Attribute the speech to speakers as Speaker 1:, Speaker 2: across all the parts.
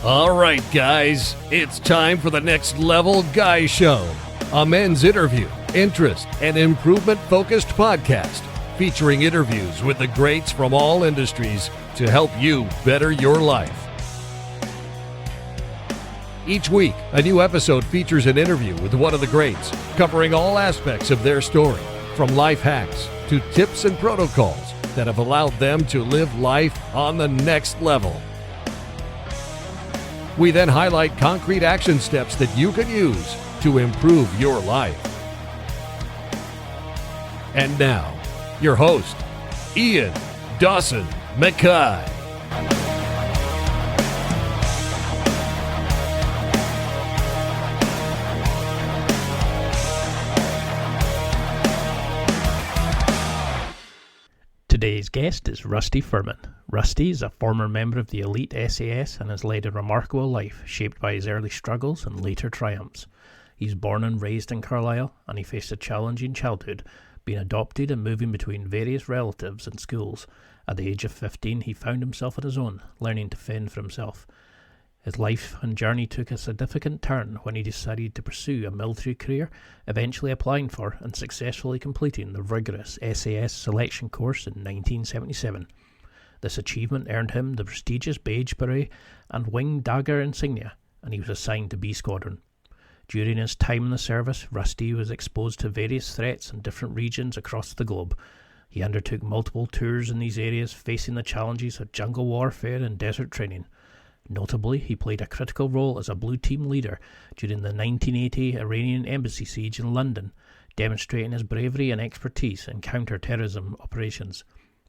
Speaker 1: All right, guys, it's time for the Next Level Guy Show, a men's interview, interest, and improvement-focused podcast featuring interviews with the greats from all industries to help you better your life. Each week, a new episode features an interview with one of the greats, covering all aspects of their story, from life hacks to tips and protocols that have allowed them to live life on the next level. We then highlight concrete action steps that you can use to improve your life. And now, your host, Ian Dawson Mackay.
Speaker 2: Today's guest is Rusty Firmin. Rusty is a former member of the elite SAS and has led a remarkable life shaped by his early struggles and later triumphs. He's born and raised in Carlisle, and he faced a challenging childhood, being adopted and moving between various relatives and schools. At the age of 15, he found himself on his own, learning to fend for himself. His life and journey took a significant turn when he decided to pursue a military career, eventually applying for and successfully completing the rigorous SAS selection course in 1977. This achievement earned him the prestigious Badge Beret and Wing Dagger insignia, and he was assigned to B Squadron. During his time in the service, Rusty was exposed to various threats in different regions across the globe. He undertook multiple tours in these areas, facing the challenges of jungle warfare and desert training. Notably, he played a critical role as a blue team leader during the 1980 Iranian Embassy siege in London, demonstrating his bravery and expertise in counter-terrorism operations.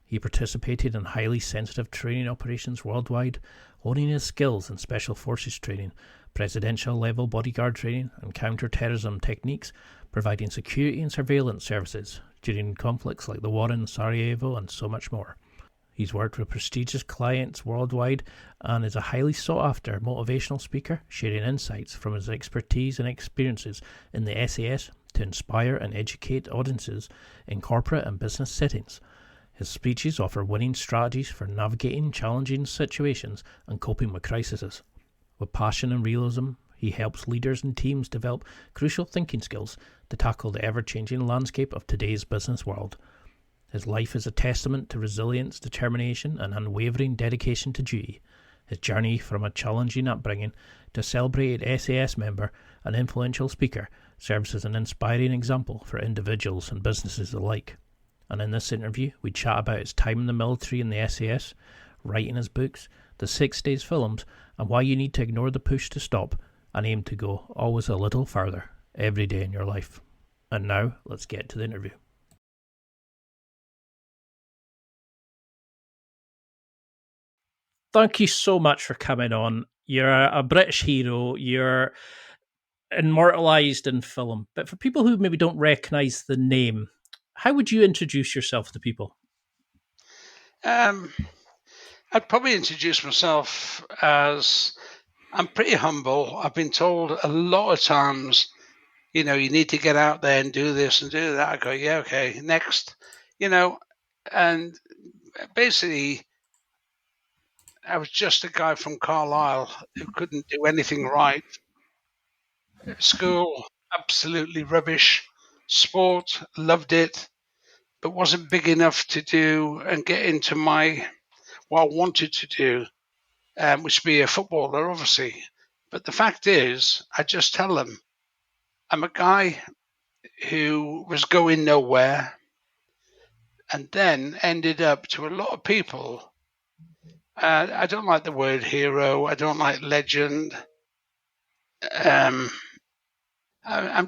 Speaker 2: He participated in highly sensitive training operations worldwide, honing his skills in special forces training, presidential-level bodyguard training, and counter-terrorism techniques, providing security and surveillance services during conflicts like the war in Sarajevo and so much more. He's worked with prestigious clients worldwide and is a highly sought-after motivational speaker, sharing insights from his expertise and experiences in the SAS to inspire and educate audiences in corporate and business settings. His speeches offer winning strategies for navigating challenging situations and coping with crises. With passion and realism, he helps leaders and teams develop crucial thinking skills to tackle the ever-changing landscape of today's business world. His life is a testament to resilience, determination, and unwavering dedication to duty. His journey from a challenging upbringing to a celebrated SAS member and influential speaker serves as an inspiring example for individuals and businesses alike. And in this interview, we chat about his time in the military and the SAS, writing his books, the 6 Days films, and why you need to ignore the push to stop and aim to go always a little further every day in your life. And now, let's get to the interview. Thank you so much for coming on. You're a British hero. You're immortalised in film. But for people who maybe don't recognise the name, how would you introduce yourself to people?
Speaker 3: I'd probably introduce myself as I'm pretty humble. I've been told a lot of times, you need to get out there and do this and do that. I go, yeah, okay, next, and basically, I was just a guy from Carlisle who couldn't do anything right. School, absolutely rubbish. Sport, loved it, but wasn't big enough to do and get into what I wanted to do, which be a footballer, obviously. But the fact is, I just tell them, I'm a guy who was going nowhere and then ended up to a lot of people. I don't like the word hero. I don't like legend. I'm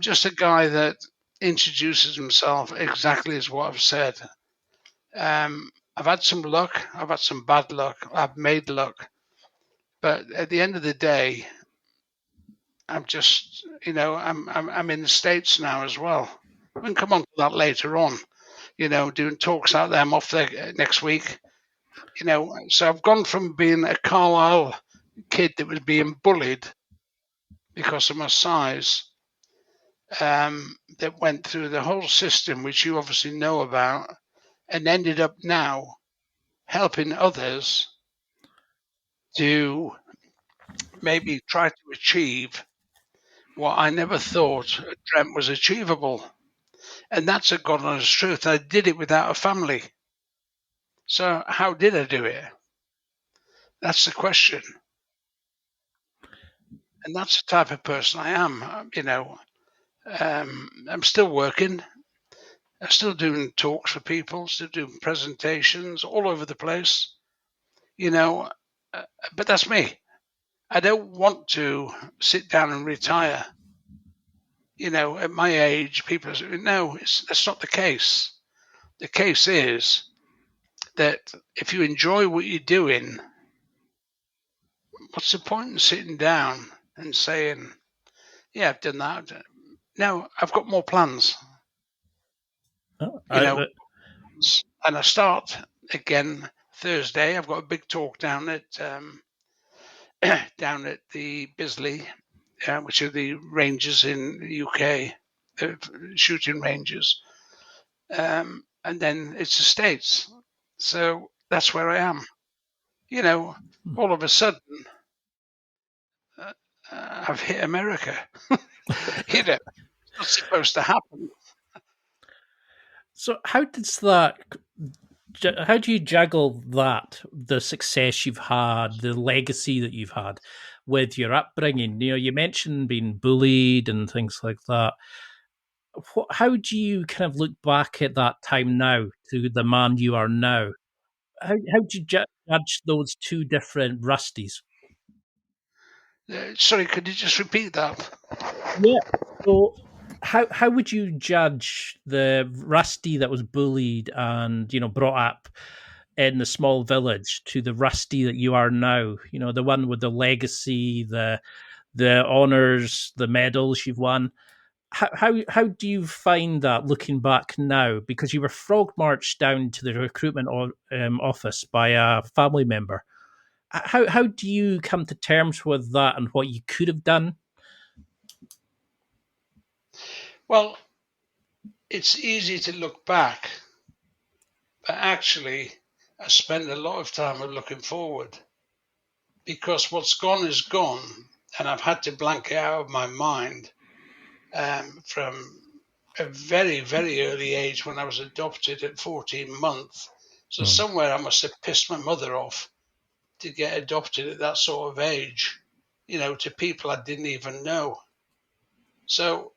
Speaker 3: just a guy that introduces himself exactly as what I've said. I've had some luck. I've had some bad luck. I've made luck. But at the end of the day, I'm just, I'm in the States now as well. We can come on to that later on, doing talks out there. I'm off there next week. So I've gone from being a Carlisle kid that was being bullied because of my size, that went through the whole system, which you obviously know about, and ended up now helping others to maybe try to achieve what I never thought dreamt was achievable. And that's a God honest truth. I did it without a family. So how did I do it? That's the question. And that's the type of person I am. I'm still working. I'm still doing talks for people, still doing presentations all over the place, but that's me. I don't want to sit down and retire. At my age, people say, no, that's not the case. The case is that if you enjoy what you're doing, what's the point in sitting down and saying, yeah, I've done that. No, I've got more plans,
Speaker 2: Oh,
Speaker 3: and I start again Thursday. I've got a big talk down at the Bisley, which are the ranges in the UK, shooting ranges, and then it's the States. So that's where I am. All of a sudden, I've hit America. It's not supposed to happen.
Speaker 2: So how does that? How do you juggle that, the success you've had, the legacy that you've had, with your upbringing? You mentioned being bullied and things like that. How do you kind of look back at that time now to the man you are now? How do you judge those two different Rusties?
Speaker 3: Sorry, could you just repeat that?
Speaker 2: Yeah. So how would you judge the Rusty that was bullied and brought up in the small village to the Rusty that you are now? The one with the legacy, the honors, the medals you've won. How do you find that looking back now? Because you were frog marched down to the recruitment office by a family member. How do you come to terms with that and what you could have done?
Speaker 3: Well, it's easy to look back, but actually, I spend a lot of time looking forward, because what's gone is gone, and I've had to blank it out of my mind from a very, very early age when I was adopted at 14 months. So somewhere I must have pissed my mother off to get adopted at that sort of age, to people I didn't even know. So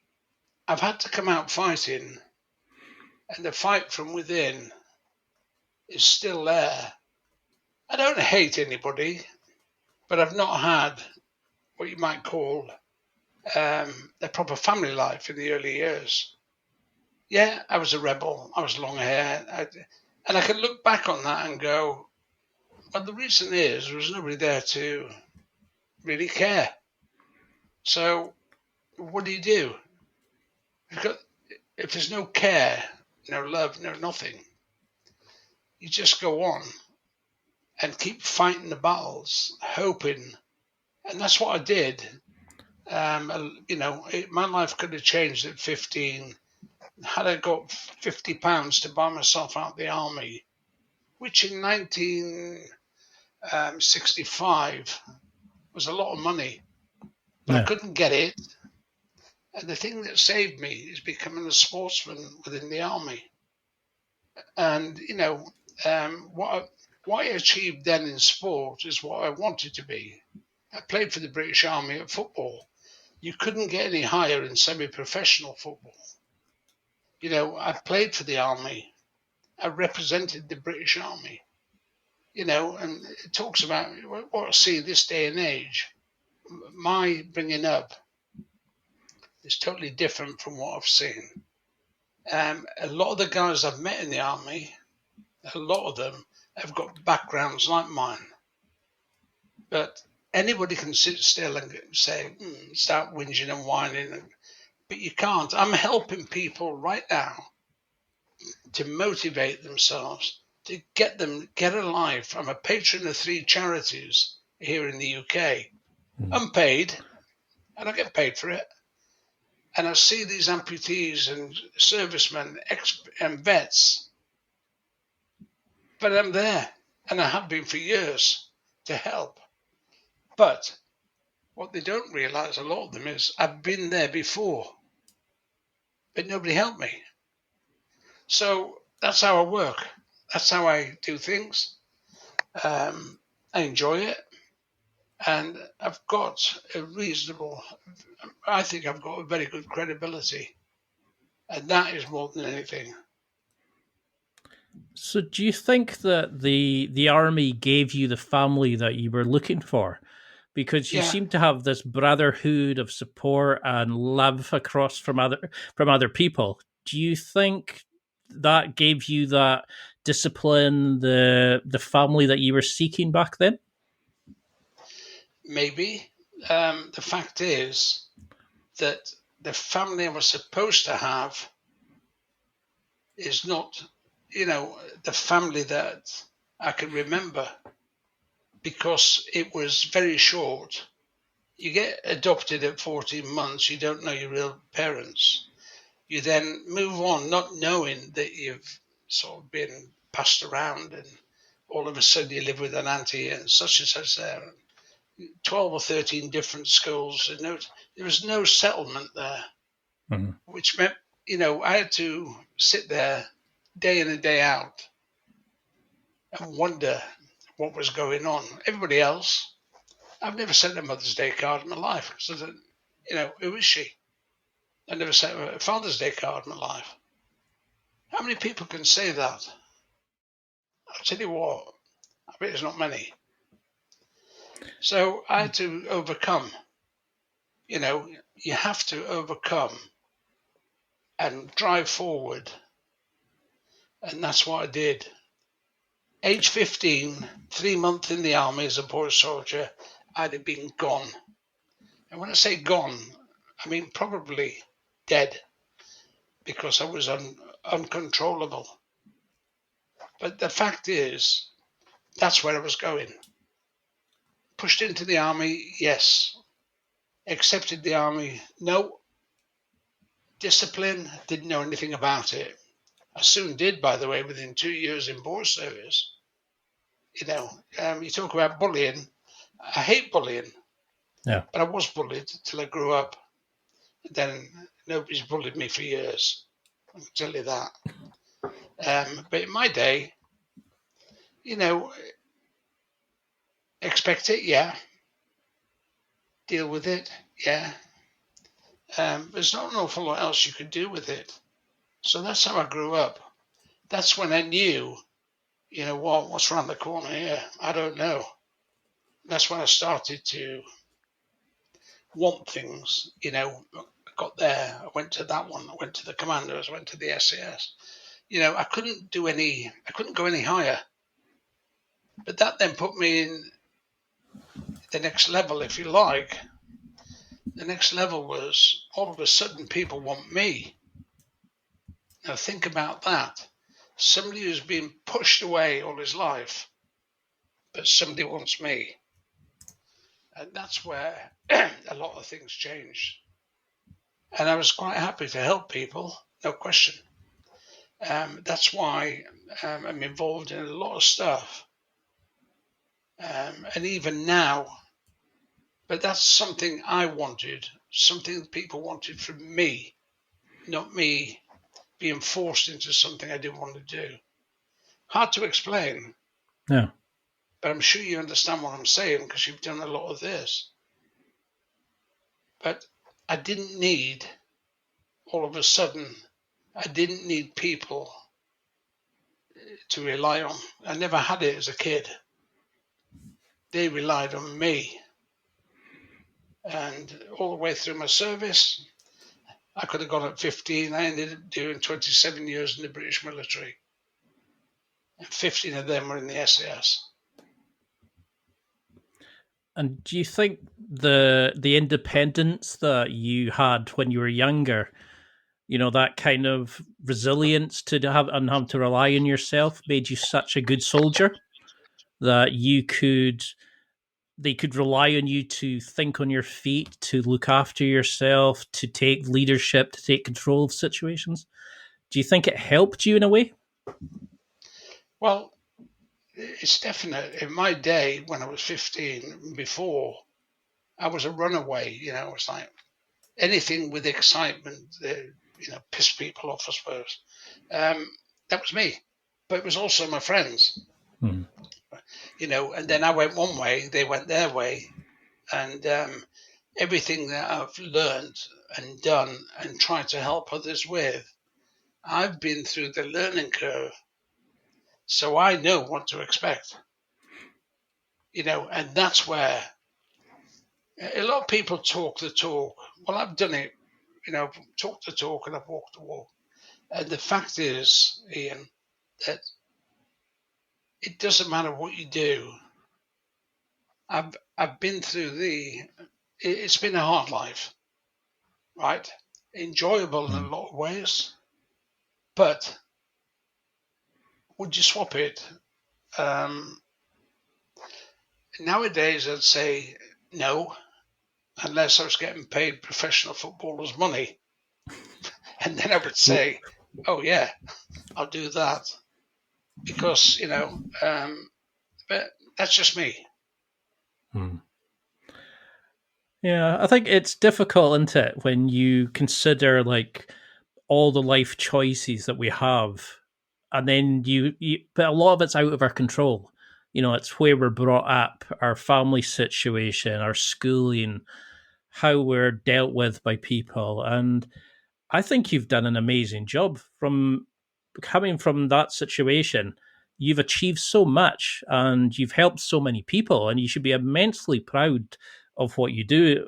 Speaker 3: I've had to come out fighting, and the fight from within is still there. I don't hate anybody, but I've not had what you might call a proper family life in the early years. Yeah, I was a rebel. I was long hair. And I can look back on that and go, well, the reason is there was nobody there to really care. So what do you do? If there's no care, no love, no nothing, you just go on and keep fighting the battles, hoping. And that's what I did. My life could have changed at 15 had I got £50 to buy myself out of the army, which in 1965 was a lot of money, but I couldn't get it. And the thing that saved me is becoming a sportsman within the army. And what I achieved then in sport is what I wanted to be. I played for the British Army at football. You couldn't get any higher in semi-professional football. I played for the army. I represented the British Army. And it talks about what I see this day and age. My bringing up is totally different from what I've seen. A lot of the guys I've met in the army, a lot of them have got backgrounds like mine. But anybody can sit still and say, start whinging and whining, but you can't. I'm helping people right now to motivate themselves, to get a life. I'm a patron of 3 charities here in the UK, unpaid, and I get paid for it. And I see these amputees and servicemen and vets, but I'm there, and I have been for years to help. But What they don't realise, a lot of them, is I've been there before, but nobody helped me. So that's how I work. That's how I do things. I enjoy it. And I've got I think I've got a very good credibility. And that is more than anything.
Speaker 2: So, do you think that the army gave you the family that you were looking for? Because you
Speaker 3: Yeah,
Speaker 2: seem to have this brotherhood of support and love across from other people. Do you think that gave you that discipline, the family that you were seeking back then?
Speaker 3: maybe. The fact is that the family I was supposed to have is not, the family that I can remember, because it was very short. You get adopted at 14 months, you don't know your real parents. You then move on not knowing that you've sort of been passed around, and all of a sudden you live with an auntie and such there. 12 or 13 different schools. And there was no settlement there, which meant, I had to sit there day in and day out and wonder what was going on. Everybody else, I've never sent a Mother's Day card in my life. So that, who is she? I never sent a Father's Day card in my life. How many people can say that? I'll tell you what, I bet there's not many. So I had to overcome. You have to overcome and drive forward. And that's what I did. Age 15, 3 months in the army as a boy soldier, I'd have been gone. And when I say gone, I mean probably dead, because I was uncontrollable. But the fact is, that's where I was going. Pushed into the army, yes. Accepted the army, no. Discipline, didn't know anything about it. I soon did, by the way, within 2 years in board service. You talk about bullying. I hate bullying.
Speaker 2: Yeah.
Speaker 3: But I was bullied till I grew up. Then nobody's bullied me for years. I can tell you that. But in my day, expect it, yeah. Deal with it, yeah. There's not an awful lot else you could do with it. So that's how I grew up. That's when I knew, what's around the corner here? I don't know. That's when I started to want things, I got there, I went to that one, I went to the commandos, I went to the SAS. I couldn't go any higher. But that then put me in the next level, if you like. The next level was, all of a sudden people want me. Now think about that. Somebody who's been pushed away all his life, but somebody wants me. And that's where a lot of things changed. And I was quite happy to help people, no question. That's why I'm involved in a lot of stuff. And even now, but that's something I wanted, something people wanted from me, not me being forced into something I didn't want to do. Hard to explain.
Speaker 2: Yeah.
Speaker 3: But I'm sure you understand what I'm saying, because you've done a lot of this. But I didn't need, all of a sudden, I didn't need people to rely on. I never had it as a kid. They relied on me. And all the way through my service, I could have gone at 15. I ended up doing 27 years in the British military. And 15 of them were in the SAS.
Speaker 2: And do you think the independence that you had when you were younger, that kind of resilience to have and have to rely on yourself, made you such a good soldier that they could rely on you to think on your feet, to look after yourself, to take leadership, to take control of situations? Do you think it helped you in a way?
Speaker 3: Well, it's definite. In my day, when I was 15, before, I was a runaway. It was like anything with excitement, piss people off, I suppose. That was me, but it was also my friends.
Speaker 2: Mm.
Speaker 3: And then I went one way, they went their way, and everything that I've learned and done and tried to help others with, I've been through the learning curve, so I know what to expect. And that's where a lot of people talk the talk. Well, I've done it, talk the talk and I've walked the walk. And the fact is, Ian, that it doesn't matter what you do. I've been through it's been a hard life, right? Enjoyable in a lot of ways, but would you swap it? Nowadays, I'd say no, unless I was getting paid professional footballers' money. And then I would say, oh, yeah, I'll do that. Because, but that's just me.
Speaker 2: Yeah, I think it's difficult, isn't it, when you consider like all the life choices that we have, and then but a lot of it's out of our control. It's where we're brought up, our family situation, our schooling, how we're dealt with by people. And I think you've done an amazing job from coming from that situation. You've achieved so much and you've helped so many people, and you should be immensely proud of what you do.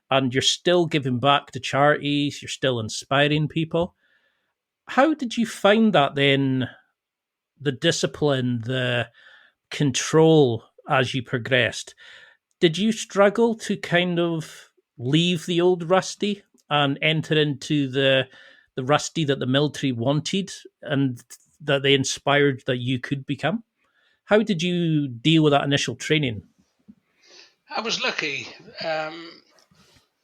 Speaker 2: And you're still giving back to charities, you're still inspiring people. How did you find that then? The discipline, the control as you progressed. Did you struggle to kind of leave the old Rusty and enter into the Rusty that the military wanted and that they inspired that you could become? How did you deal with that initial training?
Speaker 3: I was lucky, and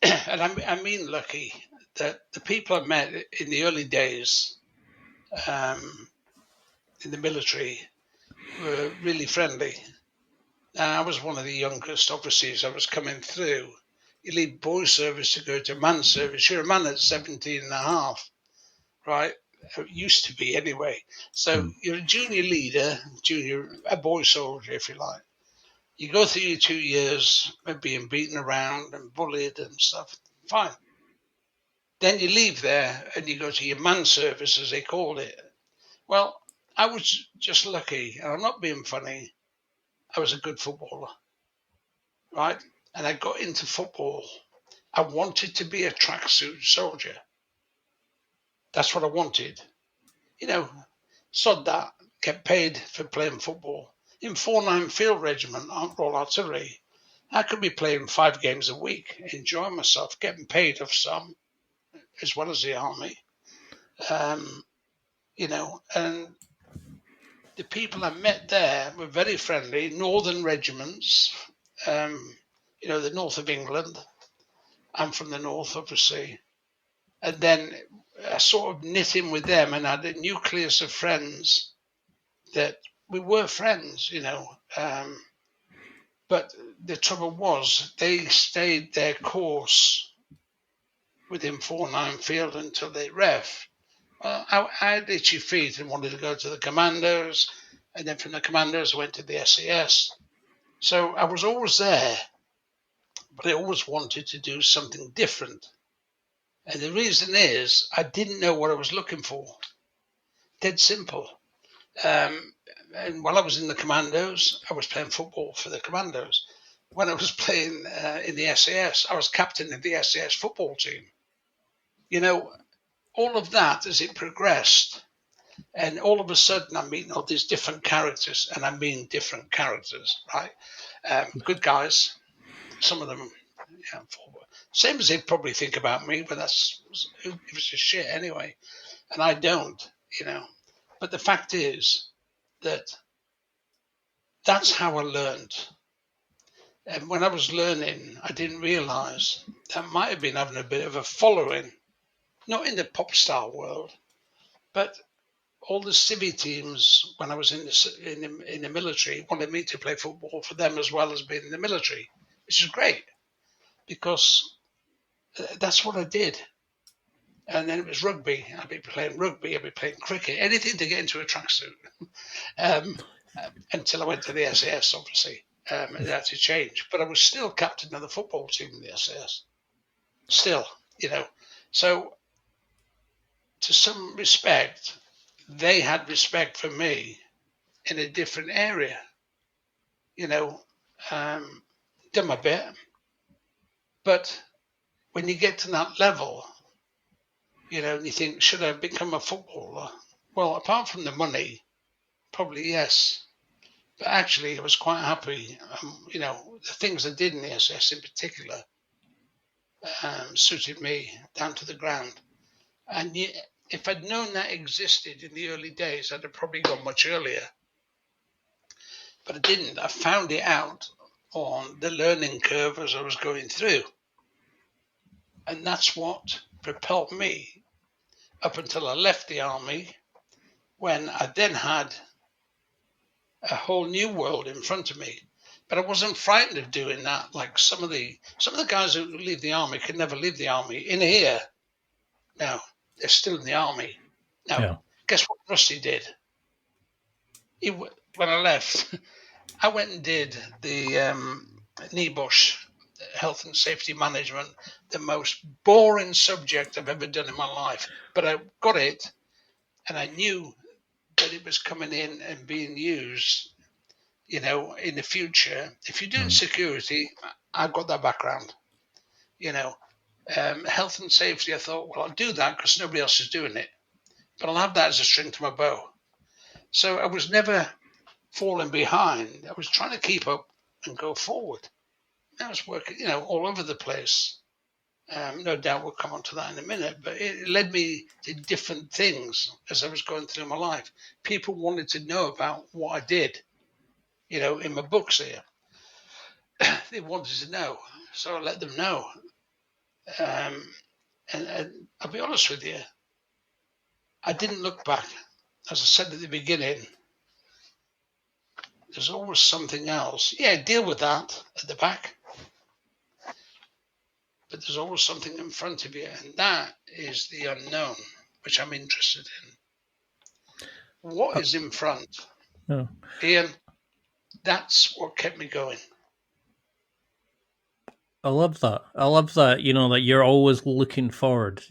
Speaker 3: I mean lucky, that the people I met in the early days in the military were really friendly. I was one of the youngest, obviously, as I was coming through. You leave boy service to go to man service. You're a man at 17 and a half, right? It used to be anyway. So you're a junior leader, a boy soldier, if you like. You go through your 2 years of being beaten around and bullied and stuff. Fine. Then you leave there and you go to your man service, as they called it. Well, I was just lucky, and I'm not being funny. I was a good footballer, right? And I got into football. I wanted to be a tracksuit soldier. That's what I wanted. Sod that, get paid for playing football. In 4-9 Field Regiment, Royal Artillery, I could be playing 5 games a week, enjoying myself, getting paid off some, as well as the army. And the people I met there were very friendly, northern regiments, the north of England. I'm from the north, obviously. And then I sort of knit in with them and had a nucleus of friends that we were friends, but the trouble was they stayed their course within 4-9 Field until they ref. I had itchy feet and wanted to go to the commandos, and then from the commandos I went to the SAS. So I was always there, but I always wanted to do something different. And the reason is I didn't know what I was looking for. Dead simple. And while I was in the commandos, I was playing football for the commandos. When I was playing in the SAS, I was captain of the SAS football team. All of that as it progressed, and all of a sudden I'm meeting all these different characters, and I mean different characters, right? Good guys, some of them, same as they'd probably think about me, but who gives a shit anyway, and I don't, But the fact is that that's how I learned. And when I was learning, I didn't realise that I might have been having a bit of a following, not in the pop star world, but all the civvy teams when I was in the military wanted me to play football for them as well as being in the military, which is great. because that's what I did. And then it was rugby. I'd be playing rugby. I'd be playing cricket. Anything to get into a tracksuit. um, until I went to the SAS, obviously. It had to change. But I was still captain of the football team in the SAS. Still, So, to some respect, they had respect for me in a different area. Done my bit. But when you get to that level, and you think, should I become a footballer? Well, apart from the money, probably yes. But actually, I was quite happy. The things I did in the SS in particular suited me down to the ground. And if I'd known that existed in the early days, I'd have probably gone much earlier. But I didn't. I found it out on the learning curve as I was going through. And that's what propelled me up until I left the army, when I then had a whole new world in front of me. But I wasn't frightened of doing that. Like some of the guys who leave the army can never leave the army. In here, now they're still in the army. Now, Guess what Rusty did? When I left, I went and did the NEBOSH, health and safety management, the most boring subject I've ever done in my life. But I got it, and I knew that it was coming in and being used, in the future. If you're doing security, I've got that background. Health and safety, I thought, well, I'll do that because nobody else is doing it. But I'll have that as a string to my bow. So I was never falling behind. I was trying to keep up and go forward. I was working, all over the place. No doubt we'll come on to that in a minute, but it led me to different things as I was going through my life. People wanted to know about what I did, in my books here. They wanted to know, so I let them know. And I'll be honest with you, I didn't look back. As I said at the beginning, there's always something else. Yeah, deal with that at the back. But there's always something in front of you, and that is the unknown, which I'm interested in. What is in front? Ian, that's what kept me going.
Speaker 2: I love that. That you're always looking forward.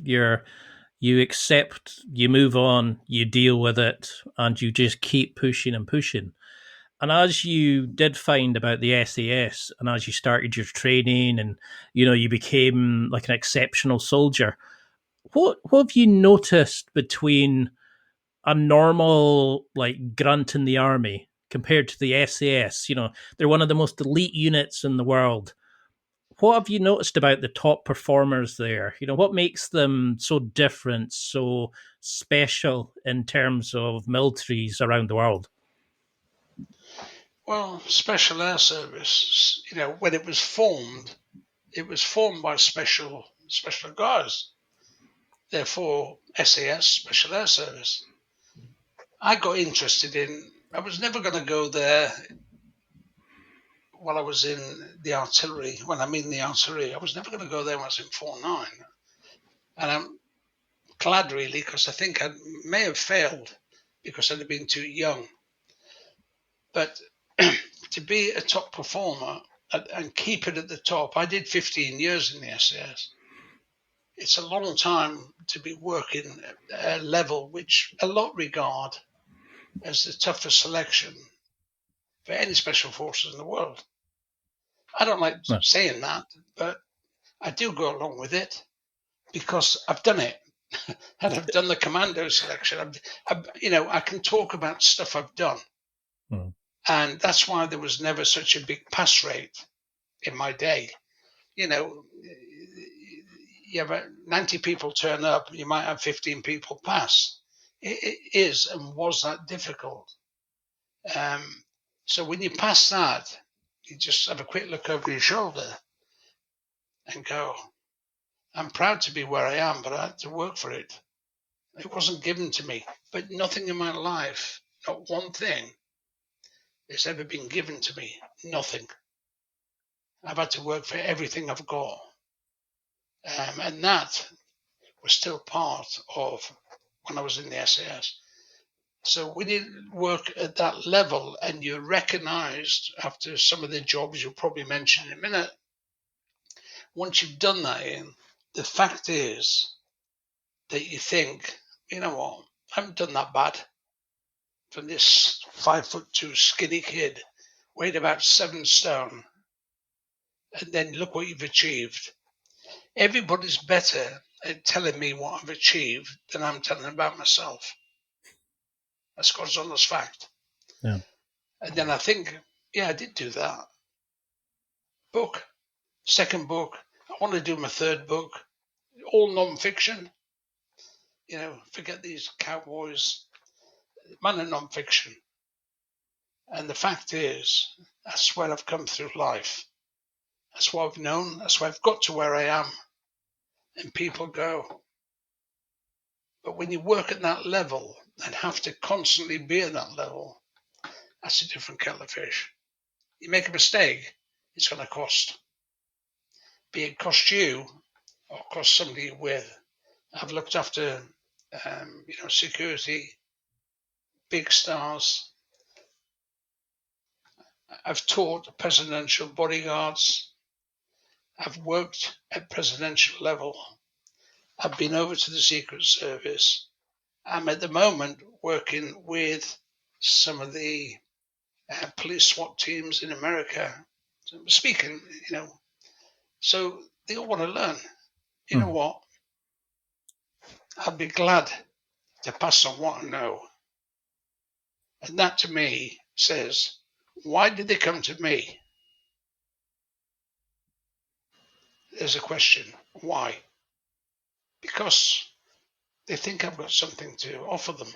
Speaker 2: You accept, you move on, you deal with it, and you just keep pushing and pushing. And as you did find about the SAS, and as you started your training, and you became like an exceptional soldier, what have you noticed between a normal like grunt in the army compared to the SAS? They're one of the most elite units in the world. What have you noticed about the top performers there? What makes them so different, so special in terms of militaries around the world?
Speaker 3: Well, Special Air Service, when it was formed by special guys. Therefore, SAS, Special Air Service. I got interested I was never going to go there while I was in the artillery. When I'm in the artillery, I was never going to go there when I was in 4-9. And I'm glad, really, because I think I may have failed because I'd have been too young. But to be a top performer and keep it at the top, I did 15 years in the SAS. It's a long time to be working at a level which a lot regard as the toughest selection for any special forces in the world. I don't like saying that, but I do go along with it because I've done it. And I've done the commando selection. I can talk about stuff I've done. And that's why there was never such a big pass rate in my day. You have 90 people turn up, you might have 15 people pass. It is and was that difficult. So when you pass that, you just have a quick look over your shoulder and go, I'm proud to be where I am, but I had to work for it. It wasn't given to me. But nothing in my life, not one thing, has ever been given to me. Nothing. I've had to work for everything I've got. And that was still part of when I was in the SAS. So when you work at that level and you're recognized after some of the jobs you'll probably mention in a minute, once you've done that, the fact is that you think, you know what, I haven't done that bad. From this 5'2" skinny kid, weighed about 7 stone, and then look what you've achieved. Everybody's better at telling me what I've achieved than I'm telling about myself. That's God's honest fact.
Speaker 2: Yeah.
Speaker 3: And then I think, yeah, I did do that. Book, second book. I want to do my third book. All non-fiction. Forget these cowboys. Man of non-fiction. And the fact is, that's where I've come through life. That's what I've known. That's why I've got to where I am. And people go. But when you work at that level and have to constantly be at that level, that's a different kettle of fish. You make a mistake, it's going to cost. Be it cost you or cost somebody you're with. I've looked after, security, big stars. I've taught presidential bodyguards. I've worked at presidential level. I've been over to the Secret Service. I'm at the moment working with some of the police SWAT teams in America. So I'm speaking, so they all want to learn. You know what? I'd be glad to pass on what I know. And that to me says, why did they come to me? There's a question. Why? Because they think I've got something to offer them.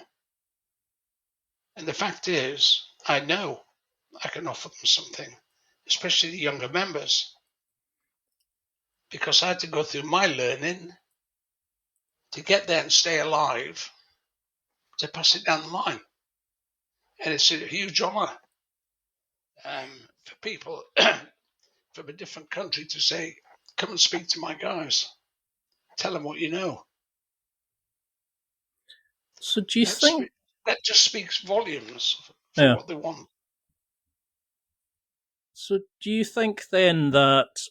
Speaker 3: And the fact is, I know I can offer them something, especially the younger members, because I had to go through my learning to get there and stay alive to pass it down the line. And it's a huge honor for people from a different country to say, come and speak to my guys. Tell them what you know.
Speaker 2: So do you think...
Speaker 3: That just speaks volumes for what they want.
Speaker 2: So do you think then that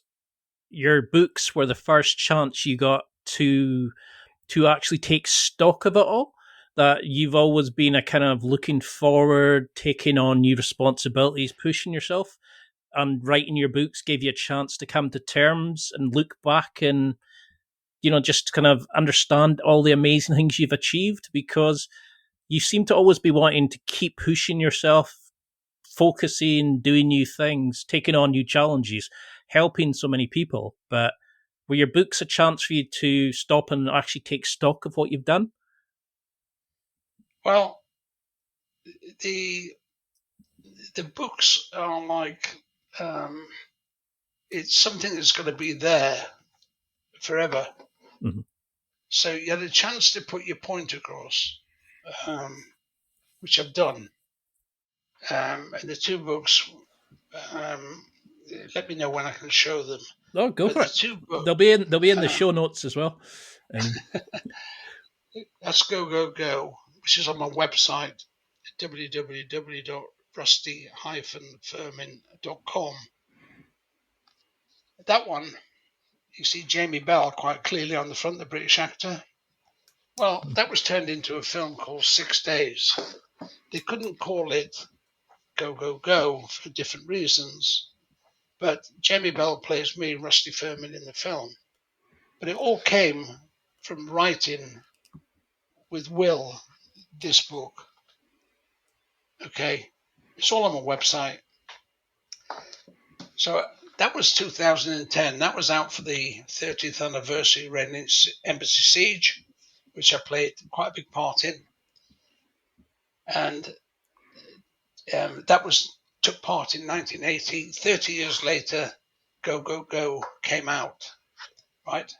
Speaker 2: your books were the first chance you got to actually take stock of it all? That you've always been a kind of looking forward, taking on new responsibilities, pushing yourself, and writing your books gave you a chance to come to terms and look back and, just kind of understand all the amazing things you've achieved, because you seem to always be wanting to keep pushing yourself, focusing, doing new things, taking on new challenges, helping so many people. But were your books a chance for you to stop and actually take stock of what you've done?
Speaker 3: Well, the books are like, it's something that's going to be there forever.
Speaker 2: Mm-hmm.
Speaker 3: So you had a chance to put your point across, which I've done. And the two books, let me know when I can show them.
Speaker 2: Oh, go for it. They'll be in the show notes as well.
Speaker 3: That's Go, which is on my website, www.rusty-firmin.com. That one, you see Jamie Bell quite clearly on the front, the British actor. Well, that was turned into a film called 6 Days. They couldn't call it Go for different reasons. But Jamie Bell plays me, Rusty Firmin, in the film. But it all came from writing with Will this book. Okay? It's all on my website. So that was 2010. That was out for the 30th anniversary Iranian Embassy siege, which I played quite a big part in. And that took part in 1980. 30 years later, Go came out, right?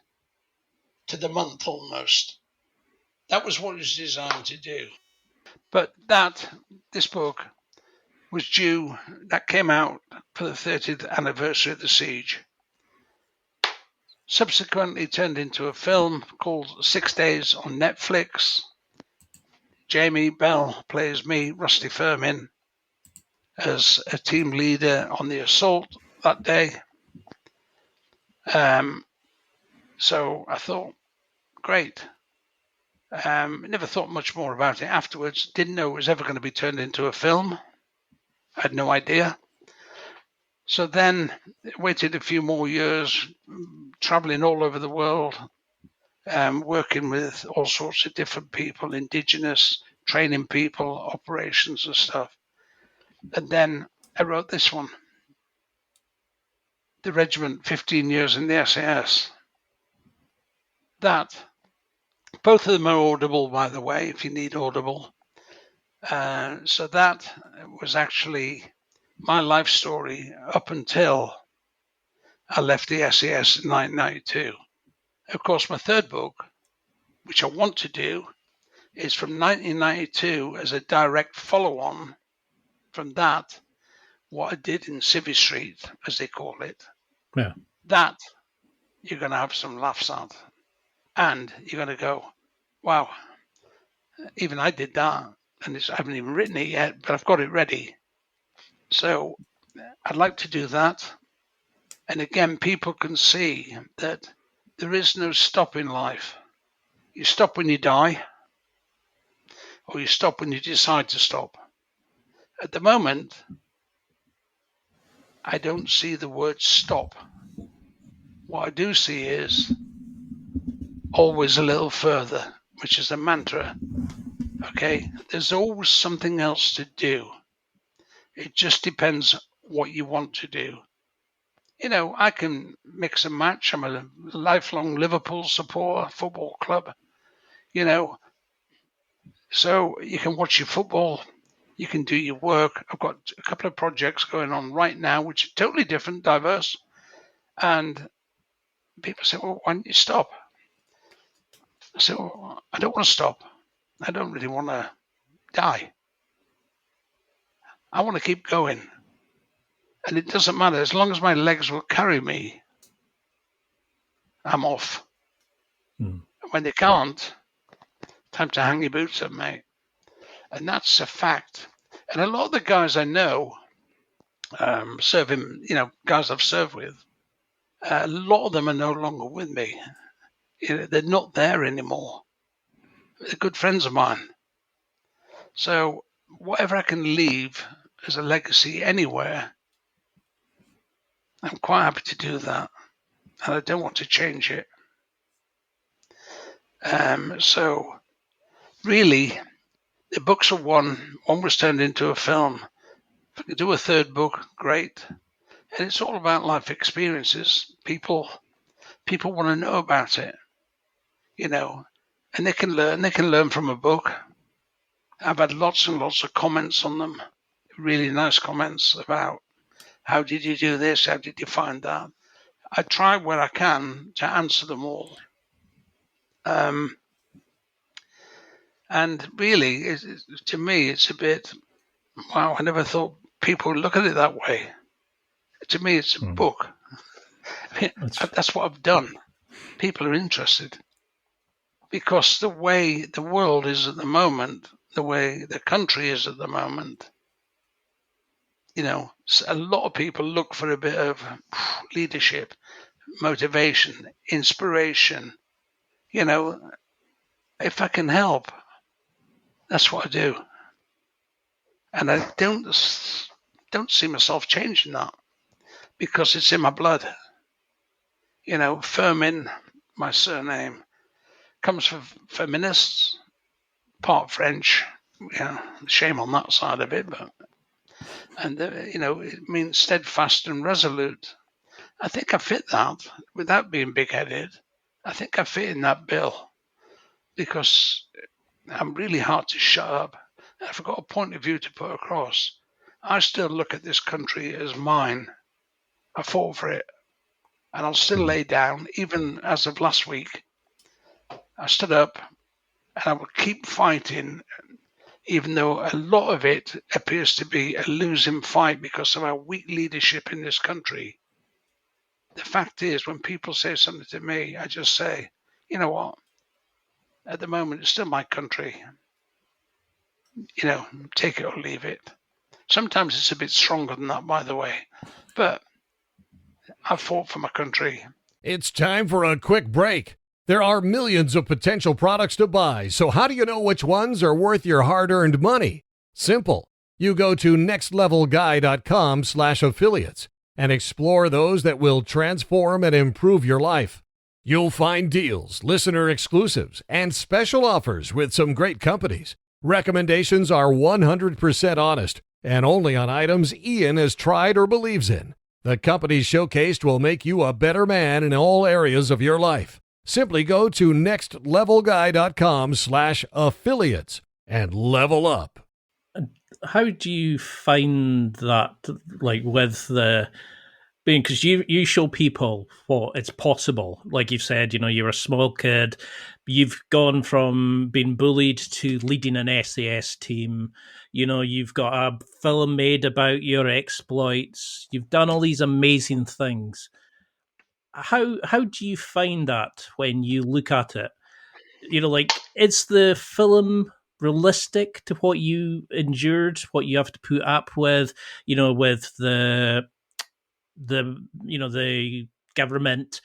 Speaker 3: To the month almost. That was what it was designed to do. But this book was due. That came out for the 30th anniversary of the siege. Subsequently turned into a film called 6 Days on Netflix. Jamie Bell plays me, Rusty Firmin, as a team leader on the assault that day. So I thought, great. Never thought much more about it afterwards. Didn't know it was ever going to be turned into a film. I had no idea. So then waited a few more years, traveling all over the world, working with all sorts of different people, Indigenous, training people, operations and stuff. And then I wrote this one, The Regiment, 15 Years in the SAS. That, both of them are audible, by the way, if you need audible. So that was actually my life story up until I left the SAS in 1992. Of course, my third book, which I want to do, is from 1992 as a direct follow-on from that, what I did in Civvy Street, as they call it.
Speaker 2: Yeah.
Speaker 3: That you're going to have some laughs at. And you're going to go, wow, even I did that. And I haven't even written it yet, but I've got it ready. So I'd like to do that. And again, people can see that there is no stop in life. You stop when you die, or you stop when you decide to stop. At the moment, I don't see the word stop. What I do see is always a little further, which is a mantra. Okay, there's always something else to do. It just depends what you want to do. You know, I can mix and match. I'm a lifelong Liverpool supporter, football club, you know. So you can watch your football, you can do your work. I've got a couple of projects going on right now, which are totally different, diverse. And people say, well, why don't you stop? I say, well, I don't want to stop. I don't really want to die. I want to keep going. And it doesn't matter. As long as my legs will carry me, I'm off. When they can't, time to hang your boots up, mate. And that's a fact. And a lot of the guys I know, serving, you know, guys I've served with, a lot of them are no longer with me. You know, they're not there anymore. They're good friends of mine. So whatever I can leave as a legacy anywhere, I'm quite happy to do that. And I don't want to change it. So really, the books are one. One was turned into a film. If I could do a third book, great. And it's all about life experiences. People want to know about it, you know, and they can learn. They can learn from a book. I've had lots and lots of comments on them, really nice comments about how did you do this? How did you find that? I try where I can to answer them all. And really, to me, it's a bit, wow, I never thought people would look at it that way. To me, it's a book. I mean, that's what I've done. People are interested because the way the world is at the moment, the way the country is at the moment, you know, a lot of people look for a bit of leadership, motivation, inspiration. You know, if I can help, that's what I do. And I don't see myself changing that because it's in my blood. You know, Firmin, my surname, comes from feminists, part French. You know, shame on that side of it, but you know, it means steadfast and resolute. I think I fit that without being big-headed. I think I fit in that bill because I'm really hard to shut up. If I've got a point of view to put across, I still look at this country as mine. I fought for it. And I'll still lay down, even as of last week. I stood up and I will keep fighting. even though a lot of it appears to be a losing fight because of our weak leadership in this country. The fact is, when people say something to me, I just say, you know what? At the moment, it's still my country. Take it or leave it. Sometimes it's a bit stronger than that, by the way. But I've fought for my country.
Speaker 1: It's time for a quick break. There are millions of potential products to buy, so how do you know which ones are worth your hard-earned money? Simple. You go to nextlevelguy.com/affiliates and explore those that will transform and improve your life. You'll find deals, listener exclusives, and special offers with some great companies. Recommendations are 100% honest and only on items Ian has tried or believes in. The companies showcased will make you a better man in all areas of your life. Simply go to nextlevelguy.com/affiliates and level up.
Speaker 2: How do you find that, like, with the being, because you show people what it's possible. Like you've said, you're a small kid, you've gone from being bullied to leading an SAS team. You've got a film made about your exploits. You've done all these amazing things. How do you find that when you look at it? Is the film realistic to what you endured, what you have to put up with, with the government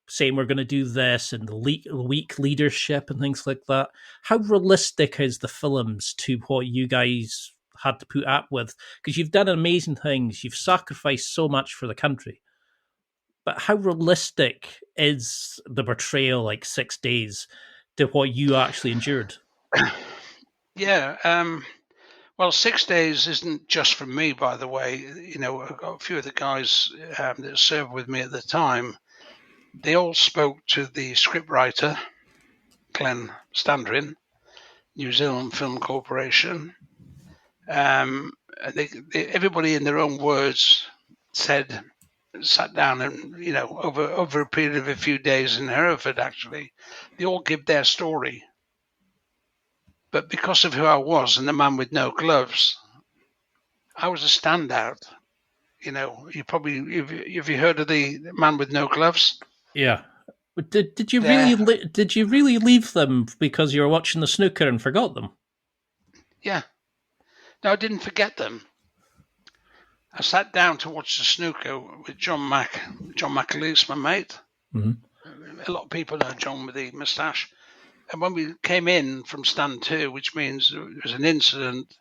Speaker 2: saying we're going to do this and the weak leadership and things like that? How realistic is the films to what you guys had to put up with? Because you've done amazing things, you've sacrificed so much for the country. But how realistic is the portrayal, like 6 days, to what you actually endured?
Speaker 3: Yeah. Well, 6 days isn't just for me, by the way. I've got a few of the guys that served with me at the time. They all spoke to the scriptwriter, Glenn Standrin, New Zealand Film Corporation. Everybody in their own words sat down and, over a period of a few days in Hereford, actually, they all give their story. But because of who I was and the man with no gloves, I was a standout. You probably, have you heard of the man with no gloves?
Speaker 2: Yeah. Did you really leave them because you were watching the snooker and forgot them?
Speaker 3: Yeah. No, I didn't forget them. I sat down to watch the snooker with John McAleese, my mate. Mm-hmm. A lot of people know John with the moustache. And when we came in from stand 2, which means there was an incident,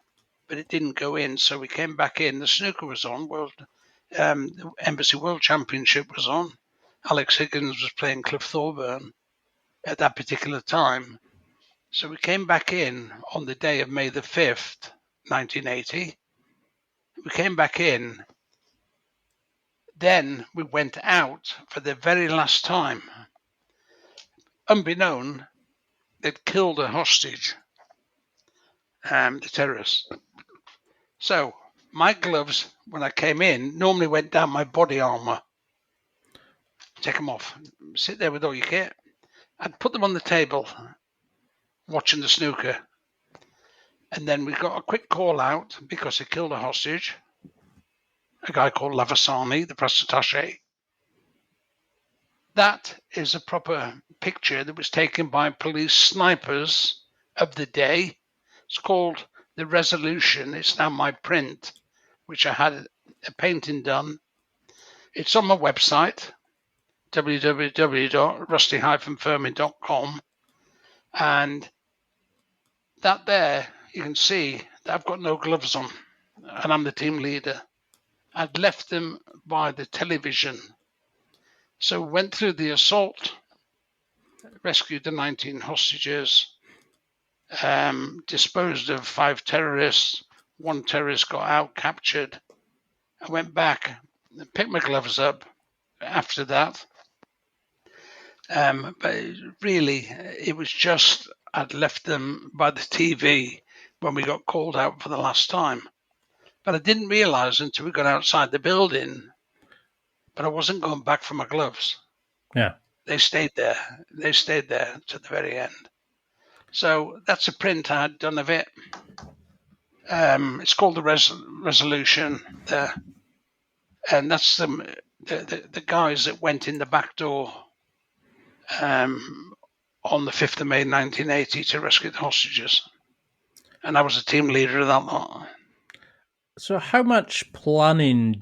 Speaker 3: but it didn't go in, so we came back in. The snooker was on. The Embassy World Championship was on. Alex Higgins was playing Cliff Thorburn at that particular time. So we came back in on the day of May the 5th, 1980. We came back in. Then we went out for the very last time. Unbeknown, they'd killed a hostage, the terrorists. So my gloves, when I came in, normally went down my body armor. Take them off. Sit there with all your kit. I'd put them on the table, watching the snooker. And then we got a quick call out because they killed a hostage, a guy called Lavasani, the press attaché. That is a proper picture that was taken by police snipers of the day. It's called The Resolution. It's now my print, which I had a painting done. It's on my website, www.rusty-firmin.com. And that there, you can see that I've got no gloves on, and I'm the team leader. I'd left them by the television. So we went through the assault, rescued the 19 hostages, disposed of 5 terrorists. 1 terrorist got out, captured. I went back and picked my gloves up after that. But really, it was just I'd left them by the TV when we got called out for the last time. But I didn't realize until we got outside the building, but I wasn't going back for my gloves.
Speaker 2: Yeah.
Speaker 3: They stayed there. To the very end. So that's a print I had done of it. It's called the Resolution there, and that's the guys that went in the back door on the 5th of May 1980 to rescue the hostages, and I was a team leader of that lot.
Speaker 2: So how much planning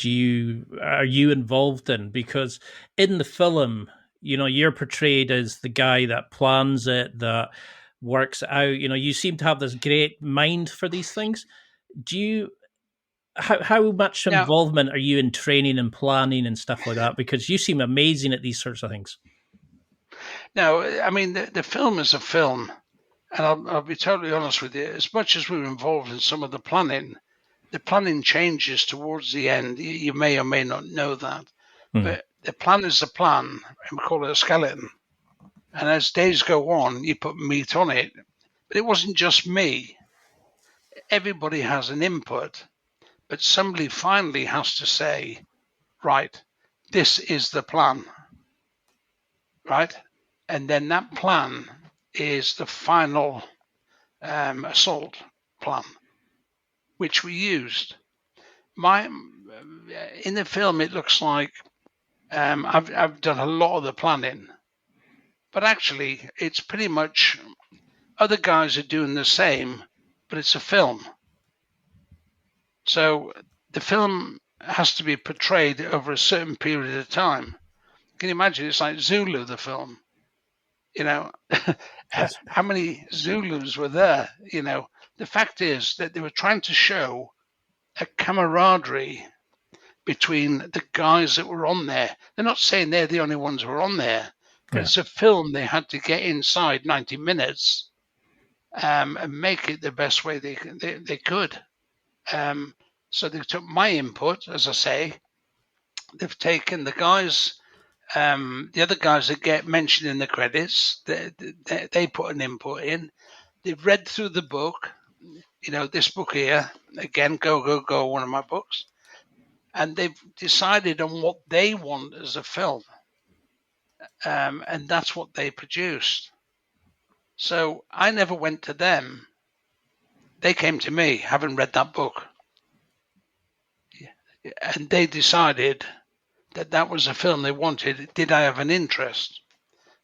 Speaker 2: are you involved in? Because in the film, you're portrayed as the guy that plans it, that works it out. You seem to have this great mind for these things. Do you how much
Speaker 3: Now,
Speaker 2: involvement are you in training and planning and stuff like that? Because you seem amazing at these sorts of things.
Speaker 3: now, I mean, the film is a film, and I'll be totally honest with you. As much as we were involved in some of the planning changes towards the end. You may or may not know that, but the plan is a plan, and we call it a skeleton. And as days go on, you put meat on it. But it wasn't just me. Everybody has an input, but somebody finally has to say, right, this is the plan, right? And then that plan is the final assault plan, which we used. In the film, it looks like I've done a lot of the planning, but actually, it's pretty much other guys are doing the same, but it's a film. So the film has to be portrayed over a certain period of time. Can you imagine? It's like Zulu, the film.
Speaker 2: Yes.
Speaker 3: How many Zulus were there? The fact is that they were trying to show a camaraderie between the guys that were on there. They're not saying they're the only ones who are on there, but it's a film they had to get inside 90 minutes and make it the best way they could. So they took my input, as I say. They've taken the guys, the other guys that get mentioned in the credits, they put an input in. They've read through the book, this book here, again, Go, one of my books. And they've decided on what they want as a film. And that's what they produced. So I never went to them. They came to me, having read that book. And they decided that was a film they wanted. Did I have an interest?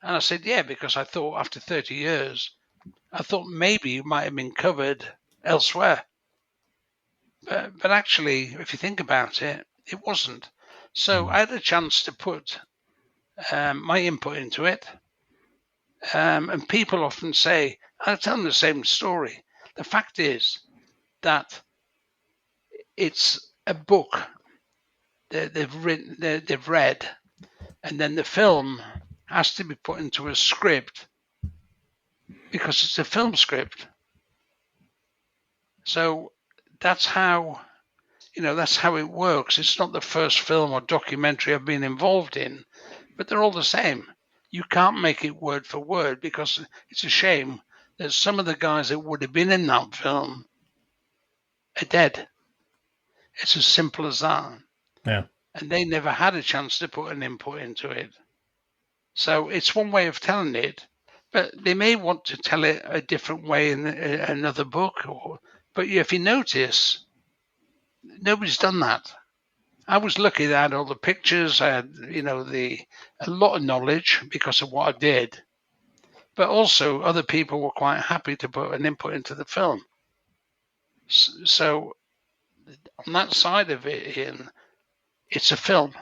Speaker 3: And I said, yeah, because I thought after 30 years, I thought maybe it might have been covered elsewhere. But actually, if you think about it, it wasn't. So I had a chance to put my input into it. And people often say, I tell them the same story. The fact is that it's a book that they've read, and then the film has to be put into a script because it's a film script. So that's how it works. It's not the first film or documentary I've been involved in, but they're all the same. You can't make it word for word because it's a shame that some of the guys that would have been in that film are dead. It's as simple as that.
Speaker 2: Yeah.
Speaker 3: And they never had a chance to put an input into it. So it's one way of telling it, but they may want to tell it a different way in another book. But if you notice, nobody's done that. I was lucky that I had all the pictures. I had, a lot of knowledge because of what I did. But also, other people were quite happy to put an input into the film. So, on that side of it, Ian, it's a film,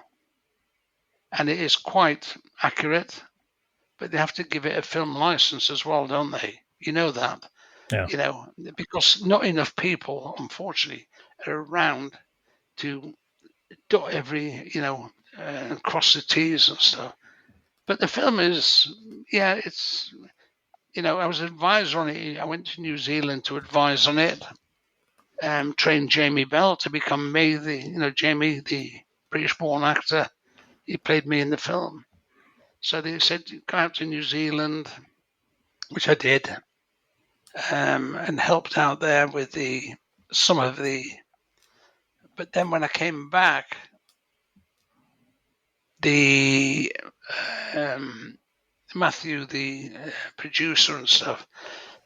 Speaker 3: and it is quite accurate. But they have to give it a film license as well, don't they? You know that.
Speaker 2: Yeah.
Speaker 3: Because not enough people, unfortunately, are around to dot every, and cross the T's and stuff. But the film is, it's, I was an advisor on it. I went to New Zealand to advise on it. Trained Jamie Bell to become me, Jamie, the British-born actor. He played me in the film. So they said, go out to New Zealand, which I did, and helped out there with some of the. But then when I came back, Matthew, the producer and stuff,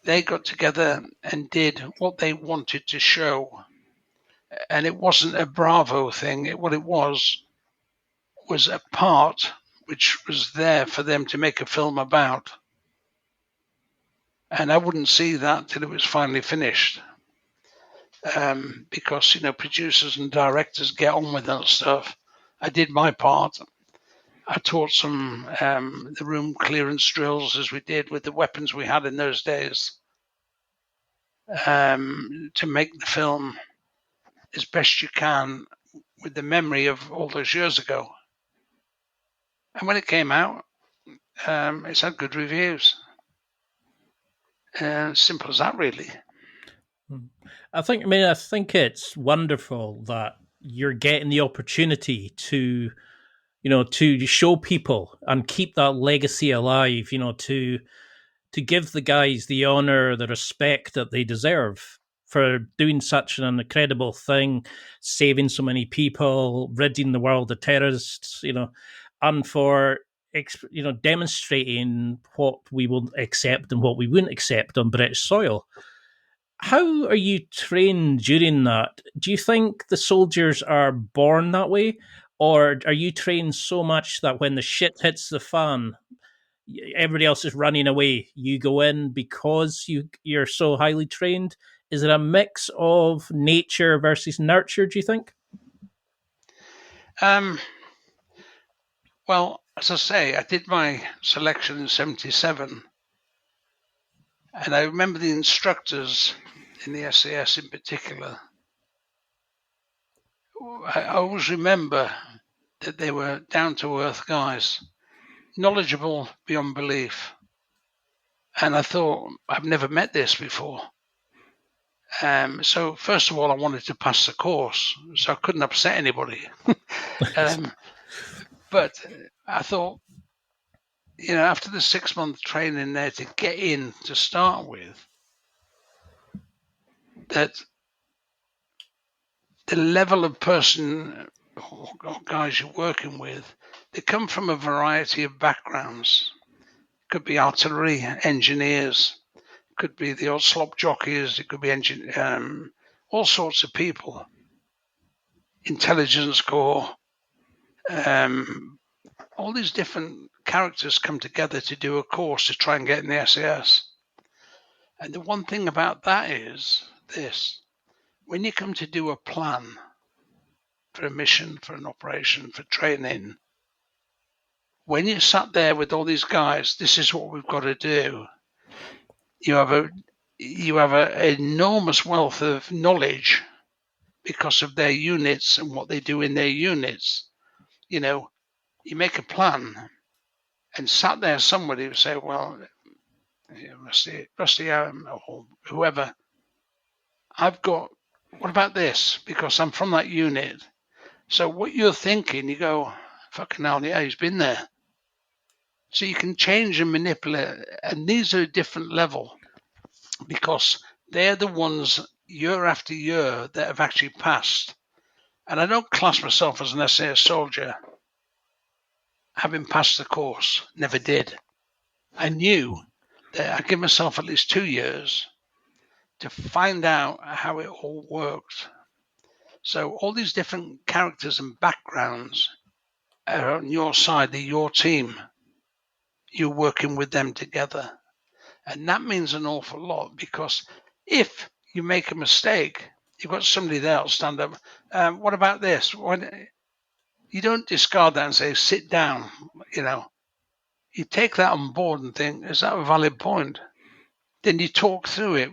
Speaker 3: they got together and did what they wanted to show. And it wasn't a Bravo thing. What it was a part which was there for them to make a film about. And I wouldn't see that till it was finally finished. Because, producers and directors get on with that stuff. I did my part. I taught some the room clearance drills, as we did with the weapons we had in those days, to make the film as best you can with the memory of all those years ago. And when it came out, it's had good reviews. Simple as that, really.
Speaker 2: I think it's wonderful that you're getting the opportunity to show people and keep that legacy alive, to give the guys the honor, the respect that they deserve for doing such an incredible thing, saving so many people, ridding the world of terrorists, and for demonstrating what we will accept and what we wouldn't accept on British soil. How are you trained during that? Do you think the soldiers are born that way? Or are you trained so much that when the shit hits the fan, everybody else is running away, you go in because you're so highly trained? Is it a mix of nature versus nurture, do you think?
Speaker 3: Well, as I say, I did my selection in 1977. And I remember the instructors in the SAS in particular. I always remember that they were down-to-earth guys, knowledgeable beyond belief. And I thought, I've never met this before. So first of all, I wanted to pass the course, so I couldn't upset anybody. But I thought, after the 6-month training there to get in to start with, that the level of person or guys you're working with, they come from a variety of backgrounds. Could be artillery engineers, could be the old slop jockeys, it could be all sorts of people. Intelligence Corps, all these different characters come together to do a course to try and get in the SAS. And the one thing about that is this: when you come to do a plan for a mission, for an operation, for training, when you sat there with all these guys, this is what we've got to do. You have an enormous wealth of knowledge because of their units and what they do in their units. You make a plan, and sat there somebody would say, well, Rusty, or whoever, what about this? Because I'm from that unit. So what you're thinking, you go, fucking hell, yeah, he's been there. So you can change and manipulate. And these are a different level because they're the ones year after year that have actually passed. And I don't class myself as an SAS soldier. Having passed the course, never did. I knew that I'd give myself at least 2 years to find out how it all worked. So all these different characters and backgrounds are on your side, they're your team. You're working with them together. And that means an awful lot because if you make a mistake, you've got somebody there will stand up. What about this? You don't discard that and say, sit down, You take that on board and think, is that a valid point? Then you talk through it.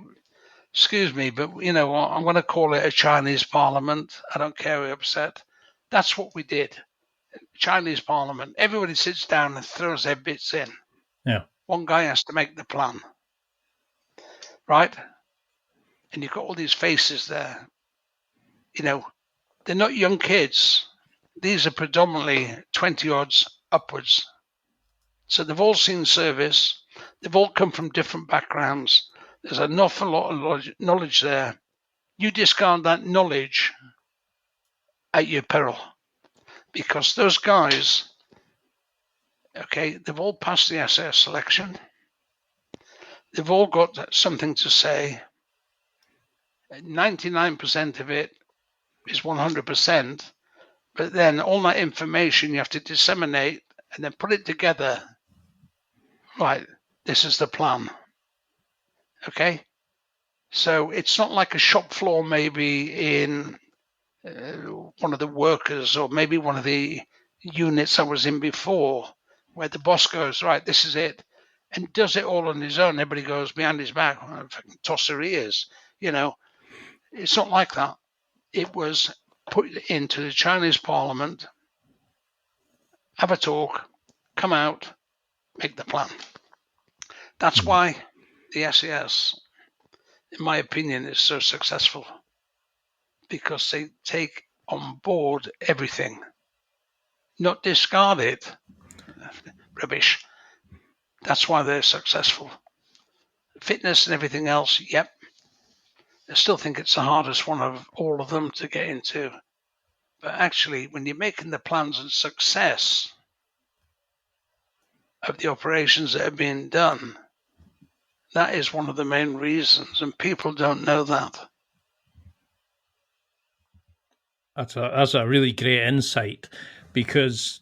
Speaker 3: Excuse me, but I'm going to call it a Chinese parliament. I don't care who's upset. That's what we did. Chinese parliament. Everybody sits down and throws their bits in.
Speaker 2: Yeah.
Speaker 3: One guy has to make the plan. Right? And you've got all these faces there. They're not young kids. These are predominantly 20-odds upwards. So they've all seen service. They've all come from different backgrounds. There's an awful lot of knowledge there. You discard that knowledge at your peril. Because those guys, they've all passed the SS selection. They've all got something to say. 99% of it is 100%, but then all that information you have to disseminate and then put it together. Right, this is the plan. Okay? So it's not like a shop floor maybe in one of the workers or maybe one of the units I was in before, where the boss goes, right, this is it, and does it all on his own. Everybody goes behind his back, toss their ears. It's not like that. It was put into the Chinese parliament, have a talk, come out, make the plan. That's why the SAS, in my opinion, is so successful, because they take on board everything, not discard it. Rubbish. That's why they're successful. Fitness and everything else, yep. I still think it's the hardest one of all of them to get into. But actually, when you're making the plans and success of the operations that are being done, that is one of the main reasons, and people don't know that.
Speaker 2: That's a really great insight, because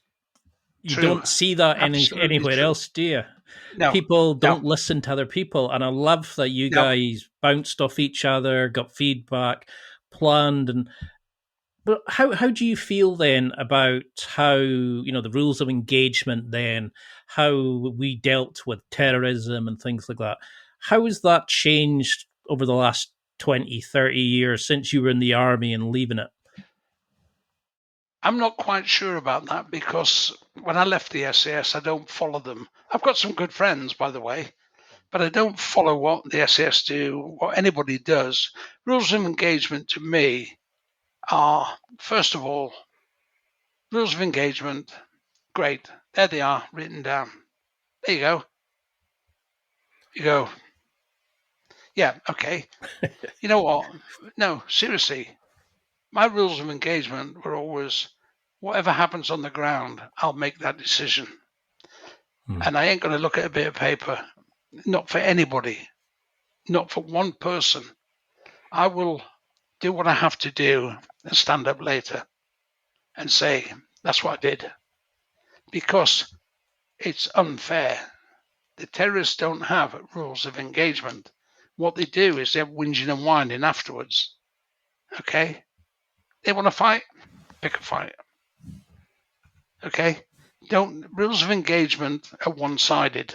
Speaker 2: you
Speaker 3: True.
Speaker 2: don't see that anywhere
Speaker 3: true.
Speaker 2: else, do you?
Speaker 3: No.
Speaker 2: People don't listen to other people, and I love that you guys bounced off each other, got feedback, planned, but how do you feel then about how, the rules of engagement then, how we dealt with terrorism and things like that? How has that changed over the last 20, 30 years since you were in the army and leaving it?
Speaker 3: I'm not quite sure about that, because when I left the SAS, I don't follow them. I've got some good friends, by the way, but I don't follow what the SAS do, what anybody does. Rules of engagement to me are, first of all, rules of engagement. Great. There they are, written down. There you go. You go, yeah, okay. You know what? No, seriously. My rules of engagement were always, whatever happens on the ground, I'll make that decision. And I ain't going to look at a bit of paper. Not for anybody. Not for one person. I will do what I have to do and stand up later and say, that's what I did. Because it's unfair. The terrorists don't have rules of engagement. What they do is they're whinging and whining afterwards. Okay? They want to fight? Pick a fight. Okay? Rules of engagement are one-sided.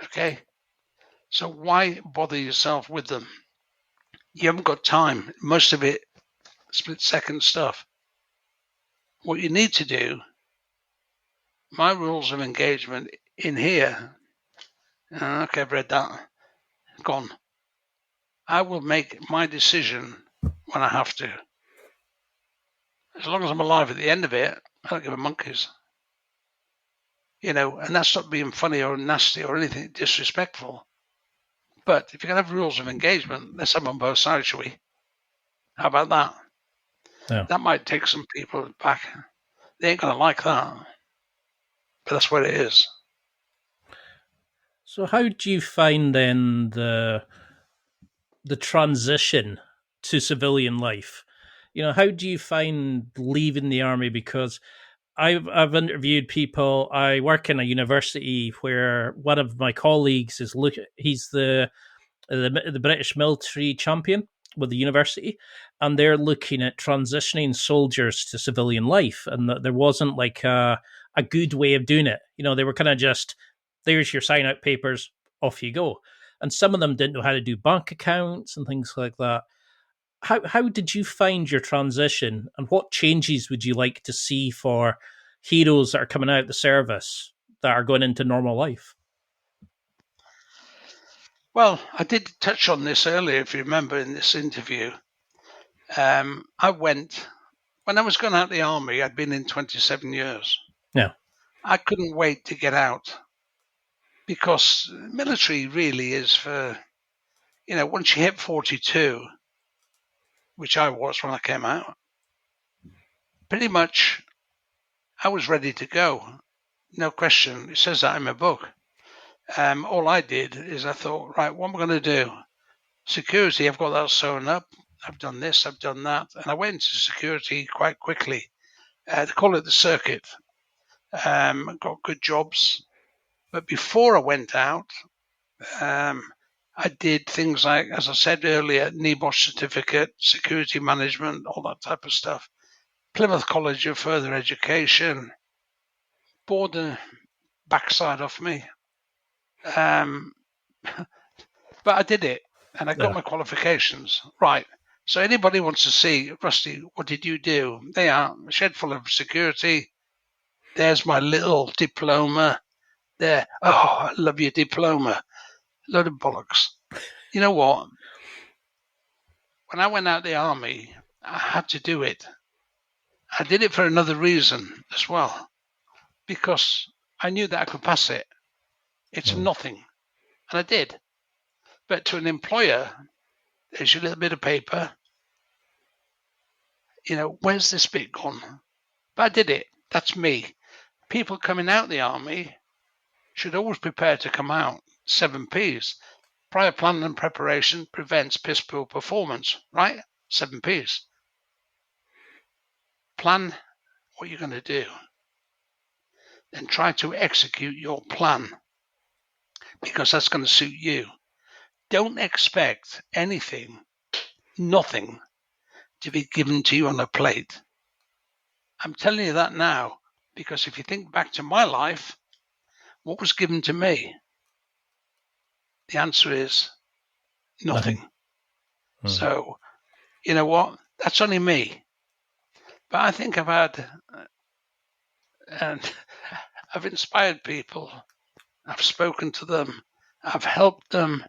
Speaker 3: Okay? So why bother yourself with them? You haven't got time. Most of it, split-second stuff. What you need to do, my rules of engagement in here, okay, I've read that, gone. I will make my decision when I have to. As long as I'm alive at the end of it, I don't give a monkeys. And that's not being funny or nasty or anything disrespectful. But if you're going to have rules of engagement, let's have them on both sides, shall we? How about that?
Speaker 2: Yeah.
Speaker 3: That might take some people back. They ain't going to like that. But that's what it is.
Speaker 2: So how do you find then the transition to civilian life? How do you find leaving the army? Because I've interviewed people. I work in a university where one of my colleagues he's the British military champion with the university, and they're looking at transitioning soldiers to civilian life, and that there wasn't like a good way of doing it. They were kind of just, there's your sign out papers, off you go. And some of them didn't know how to do bank accounts and things like that. How did you find your transition, and what changes would you like to see for heroes that are coming out of the service that are going into normal life?
Speaker 3: Well, I did touch on this earlier, if you remember, in this interview. When I was going out of the army, I'd been in 27 years.
Speaker 2: Yeah.
Speaker 3: I couldn't wait to get out, because military really is for, once you hit 42, which I was when I came out, pretty much I was ready to go. No question. It says that in my book. All I did is I thought, right, what am I going to do? Security, I've got that sewn up. I've done this, I've done that. And I went to security quite quickly. They call it the circuit. Got good jobs. But before I went out, I did things like, as I said earlier, NEBOSH certificate, security management, all that type of stuff. Plymouth College of Further Education, bored the backside off me. But I did it, and I got my qualifications. Right. So anybody wants to see, Rusty, what did you do? They are a shed full of security. There's my little diploma. There. Oh, I love your diploma. Load of bollocks. You know what? When I went out the army, I had to do it. I did it for another reason as well, because I knew that I could pass it. It's nothing. And I did. But to an employer, there's your little bit of paper. You know, where's this bit gone? But I did it. That's me. People coming out the army should always prepare to come out 7 Ps. Prior planning and preparation prevents piss poor performance, right? 7 Ps. Plan what you're going to do. Then try to execute your plan, because that's going to suit you. Don't expect anything, nothing, to be given to you on a plate. I'm telling you that now, because if you think back to my life, what was given to me? The answer is nothing. So, you know what? That's only me. But I think I've had, and I've inspired people. I've spoken to them. I've helped them.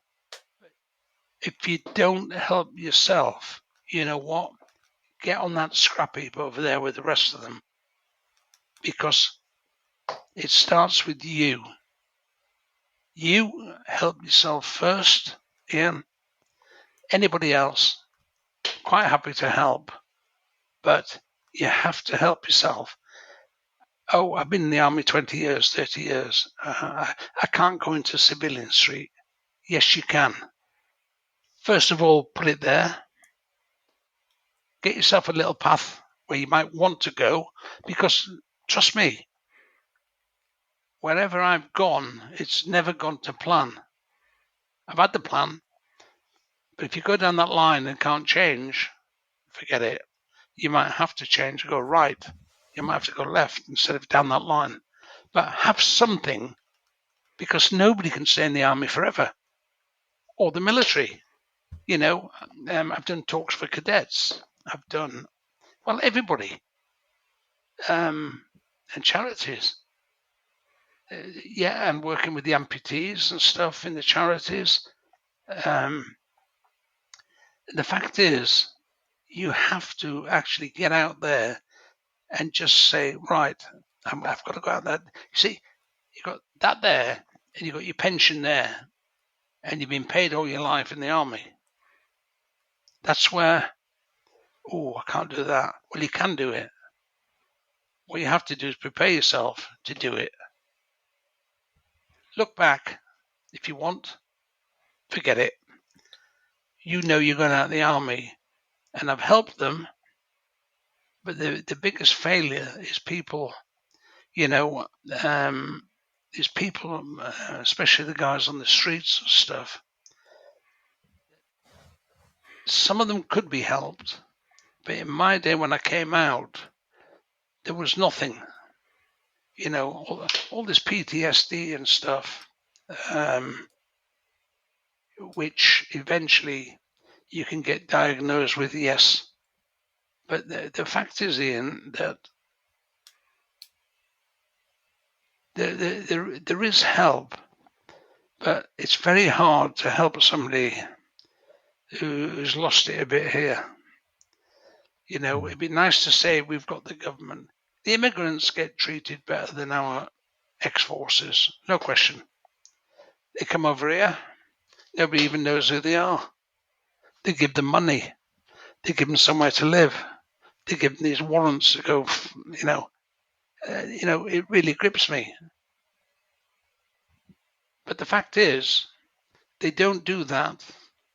Speaker 3: If you don't help yourself, you know what? Get on that scrap heap over there with the rest of them. Because it starts with you. You help yourself first, Ian. Anybody else, quite happy to help. But you have to help yourself. Oh, I've been in the army 20 years, 30 years. I can't go into civilian street. Yes, you can. First of all, put it there. Get yourself a little path where you might want to go, because trust me, wherever I've gone, it's never gone to plan. I've had the plan, but if you go down that line and can't change, forget it. You might have to change and go right. You might have to go left instead of down that line. But have something, because nobody can stay in the army forever, or the military. You know, I've done talks for cadets. I've done, well, everybody, and charities. Yeah, and working with the amputees and stuff in the charities. The fact is, you have to actually get out there and just say, right, I've got to go out there. You see, you've got that there, and you've got your pension there, and you've been paid all your life in the army. That's where, I can't do that. Well, you can do it. What you have to do is prepare yourself to do it. Look back if you want. Forget it. You know you're going out of the army, and I've helped them. But the biggest failure is people, you know, is people, especially the guys on the streets and stuff. Some of them could be helped, but in my day when I came out, there was nothing. You know, all this PTSD and stuff, which eventually you can get diagnosed with, yes. But the fact is, Ian, that there is help, but it's very hard to help somebody who's lost it a bit here. You know, it'd be nice to say we've got the government. The immigrants get treated better than our ex-forces, no question. They come over here, nobody even knows who they are. They give them money. They give them somewhere to live. They give them these warrants to go, it really grips me. But the fact is, they don't do that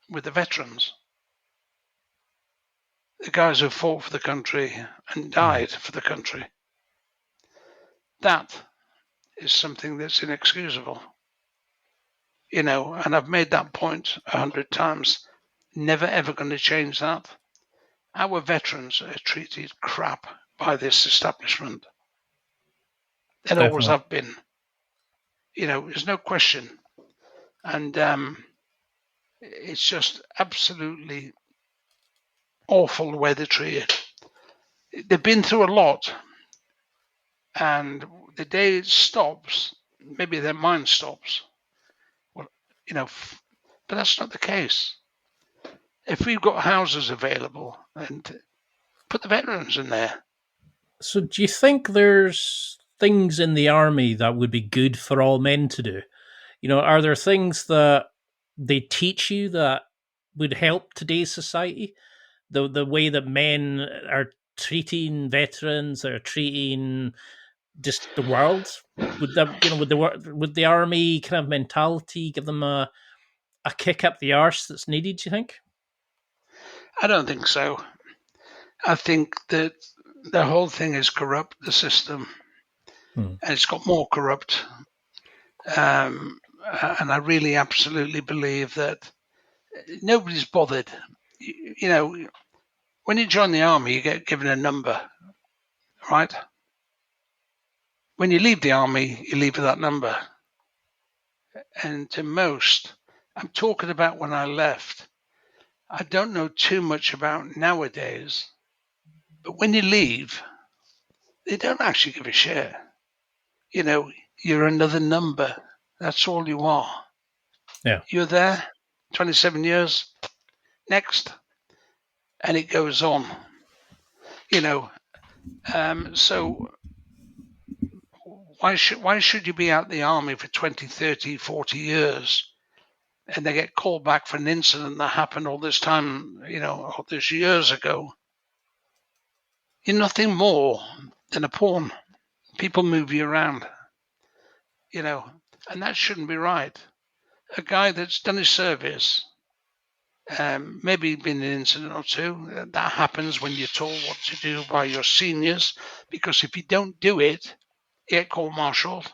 Speaker 3: with the veterans. The guys who fought for the country and died for the country. That is something that's inexcusable. And I've made that point 100 times. Never ever going to change that. Our veterans are treated crap by this establishment. And always have been. There's no question. And it's just absolutely awful the way they're treated. They've been through a lot. And the day it stops, maybe their mind stops. Well, but that's not the case. If we've got houses available, and put the veterans in there.
Speaker 2: So do you think there's things in the army that would be good for all men to do? Are there things that they teach you that would help today's society? The way that men are treating veterans, are treating just the world? Would that, would the army kind of mentality give them a kick up the arse that's needed, do you think?
Speaker 3: I don't think so. I think that the whole thing is corrupt, the system, and it's got more corrupt. And I really absolutely believe that nobody's bothered. When you join the army, you get given a number, right? When you leave the army, you leave with that number. And to most, I'm talking about when I left, I don't know too much about nowadays, but when you leave, they don't actually give a shit. You're another number. That's all you are.
Speaker 2: Yeah.
Speaker 3: You're there, 27 years, next, and it goes on. So why should you be out the army for 20, 30, 40 years and they get called back for an incident that happened all this time, all this years ago? You're nothing more than a pawn. People move you around, and that shouldn't be right. A guy that's done his service, maybe been in an incident or two, that happens when you're told what to do by your seniors, because if you don't do it, you get court-martialed.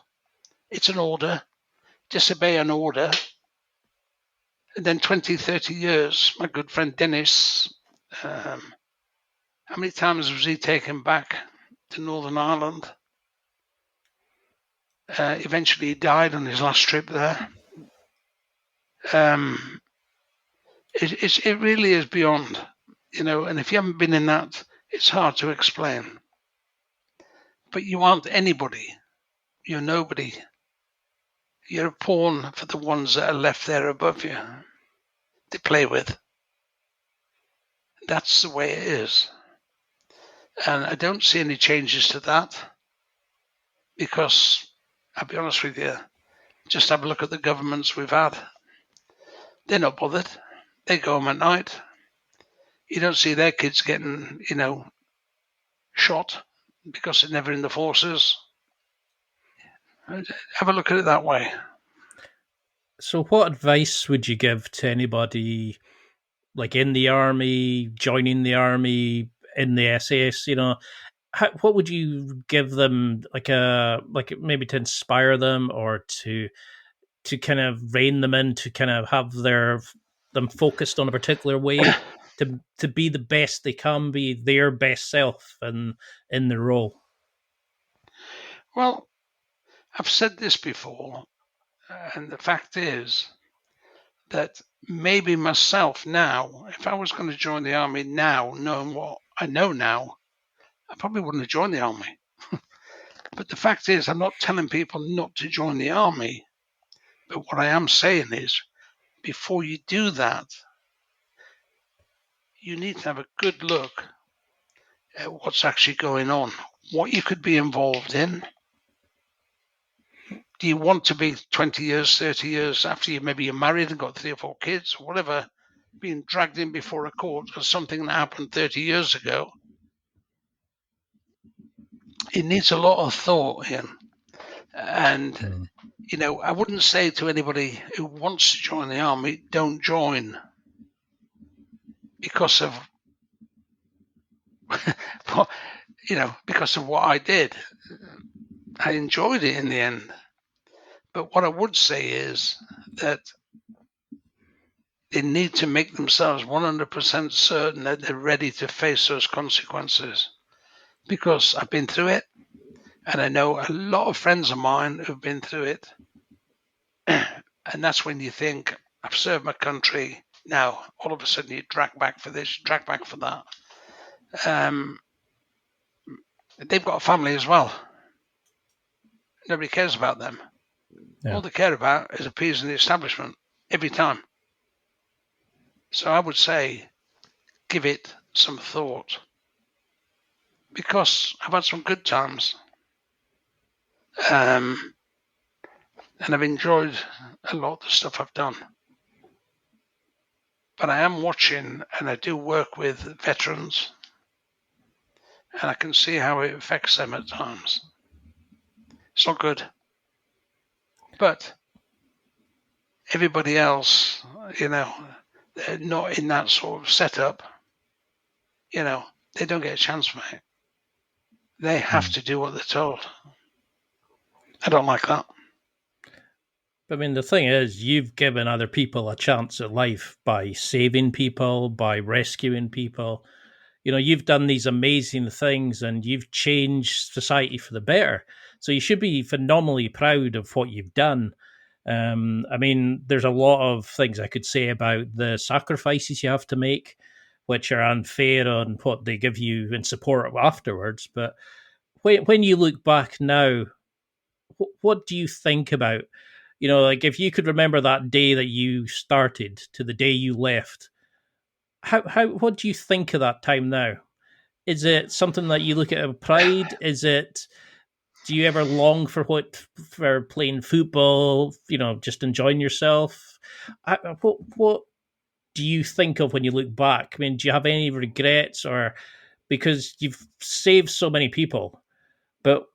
Speaker 3: It's an order. Disobey an order. And then 20, 30 years, my good friend Dennis, how many times was he taken back to Northern Ireland? Eventually he died on his last trip there. It really is beyond, and if you haven't been in that, it's hard to explain. But you aren't anybody. You're nobody. You're a pawn for the ones that are left there above you to play with. That's the way it is. And I don't see any changes to that because, I'll be honest with you, just have a look at the governments we've had. They're not bothered. They go home at night. You don't see their kids getting, shot because they're never in the forces. Have a look at it that way.
Speaker 2: So what advice would you give to anybody like in the army, joining the army, in the SAS, what would you give them, like maybe to inspire them or to kind of rein them in, to kind of have them focused on a particular way to be the best they can be, their best self in the role?
Speaker 3: Well, I've said this before, and the fact is that maybe myself now, if I was going to join the army now, knowing what I know now, I probably wouldn't have joined the army. But the fact is, I'm not telling people not to join the army. But what I am saying is, before you do that, you need to have a good look at what's actually going on, what you could be involved in. Do you want to be 20 years, 30 years after you're married and got 3 or 4 kids, or whatever, being dragged in before a court for something that happened 30 years ago? It needs a lot of thought in. And I wouldn't say to anybody who wants to join the army, don't join, because of, because of what I did. I enjoyed it in the end. But what I would say is that they need to make themselves 100% certain that they're ready to face those consequences. Because I've been through it, and I know a lot of friends of mine who've been through it. And that's when you think, I've served my country. Now, all of a sudden, you drag back for this, drag back for that. They've got a family as well. Nobody cares about them. Yeah. All they care about is appeasing the establishment every time. So I would say, give it some thought. Because I've had some good times. And I've enjoyed a lot of the stuff I've done. But I am watching, and I do work with veterans, and I can see how it affects them at times. It's not good. But everybody else, they're not in that sort of setup. They don't get a chance, mate. They have to do what they're told. I don't like that.
Speaker 2: I mean, the thing is, you've given other people a chance at life by saving people, by rescuing people. You've done these amazing things and you've changed society for the better. So you should be phenomenally proud of what you've done. I mean, there's a lot of things I could say about the sacrifices you have to make, which are unfair on what they give you in support afterwards. But when you look back now, what do you think about, if you could remember that day that you started to the day you left, what do you think of that time now? Is it something that you look at with pride? Do you ever long for playing football, just enjoying yourself? What do you think of when you look back? I mean, do you have any regrets, or because you've saved so many people, but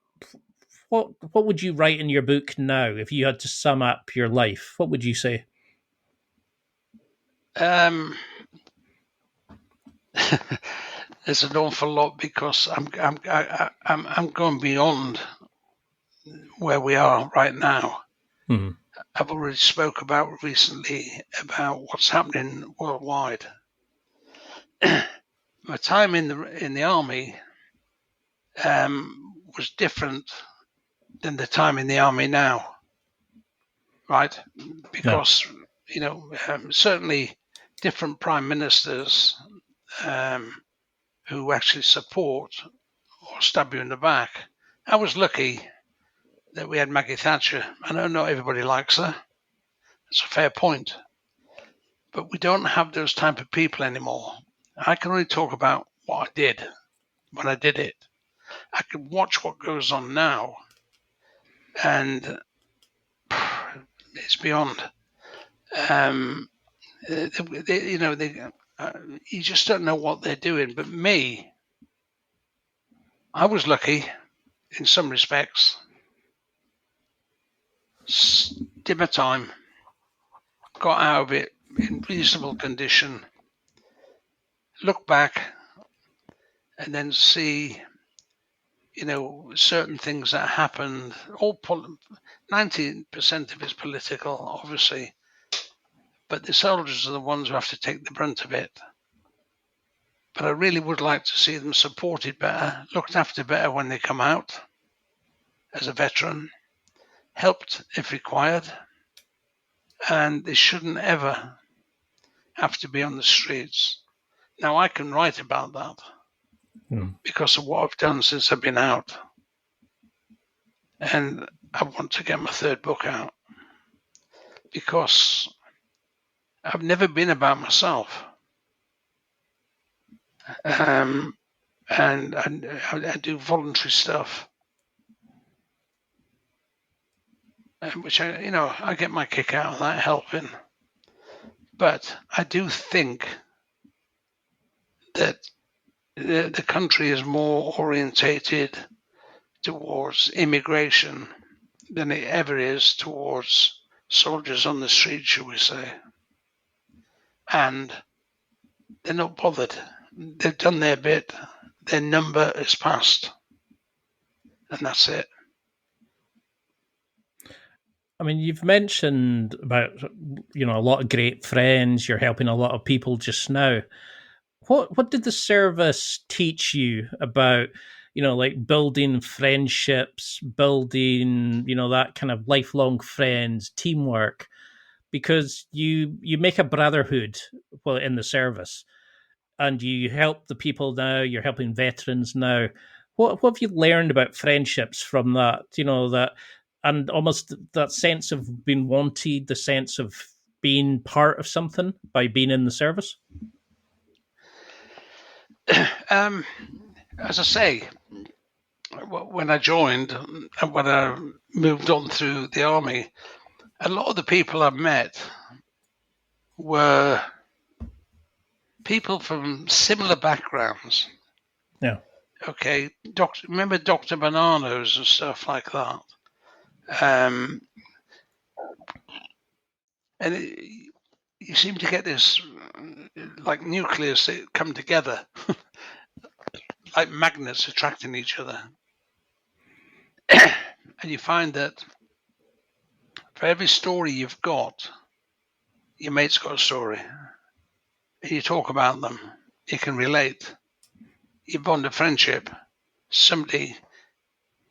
Speaker 2: what would you write in your book now if you had to sum up your life? What would you say?
Speaker 3: There's an awful lot, because I'm going beyond where we are right now. Mm-hmm. I've already spoke about recently about what's happening worldwide. My time in the army was different than the time in the army now, right? Because certainly different prime ministers who actually support or stab you in the back. I was lucky that we had Maggie Thatcher. I know not everybody likes her. It's a fair point. But we don't have those type of people anymore. I can only talk about what I did when I did it. I can watch what goes on now, and it's beyond. You just don't know what they're doing. But me, I was lucky in some respects. Did my time, got out of it in reasonable condition, look back, and then see, certain things that happened. 90% of it's political, obviously, but the soldiers are the ones who have to take the brunt of it. But I really would like to see them supported better, looked after better when they come out as a veteran, helped if required, and they shouldn't ever have to be on the streets. Now, I can write about that because of what I've done since I've been out. And I want to get my third book out because I've never been about myself. And I do voluntary stuff, which I get my kick out of that, helping. But I do think that the country is more orientated towards immigration than it ever is towards soldiers on the street, shall we say. And they're not bothered. They've done their bit. Their number is passed. And that's it.
Speaker 2: I mean, you've mentioned about, a lot of great friends. You're helping a lot of people just now. What did the service teach you about, like building friendships, building, that kind of lifelong friends, teamwork? Because you make a brotherhood in the service, and you help the people now. You're helping veterans now. What have you learned about friendships from that? That, and almost that sense of being wanted, the sense of being part of something by being in the service.
Speaker 3: As I say, when I joined and when I moved on through the army, a lot of the people I met were people from similar backgrounds.
Speaker 2: Yeah.
Speaker 3: Okay, remember Dr. Bananas and stuff like that. And you seem to get this like nucleus that come together, like magnets attracting each other. And you find that for every story you've got, your mate's got a story. And you talk about them. You can relate. You bond a friendship. Somebody,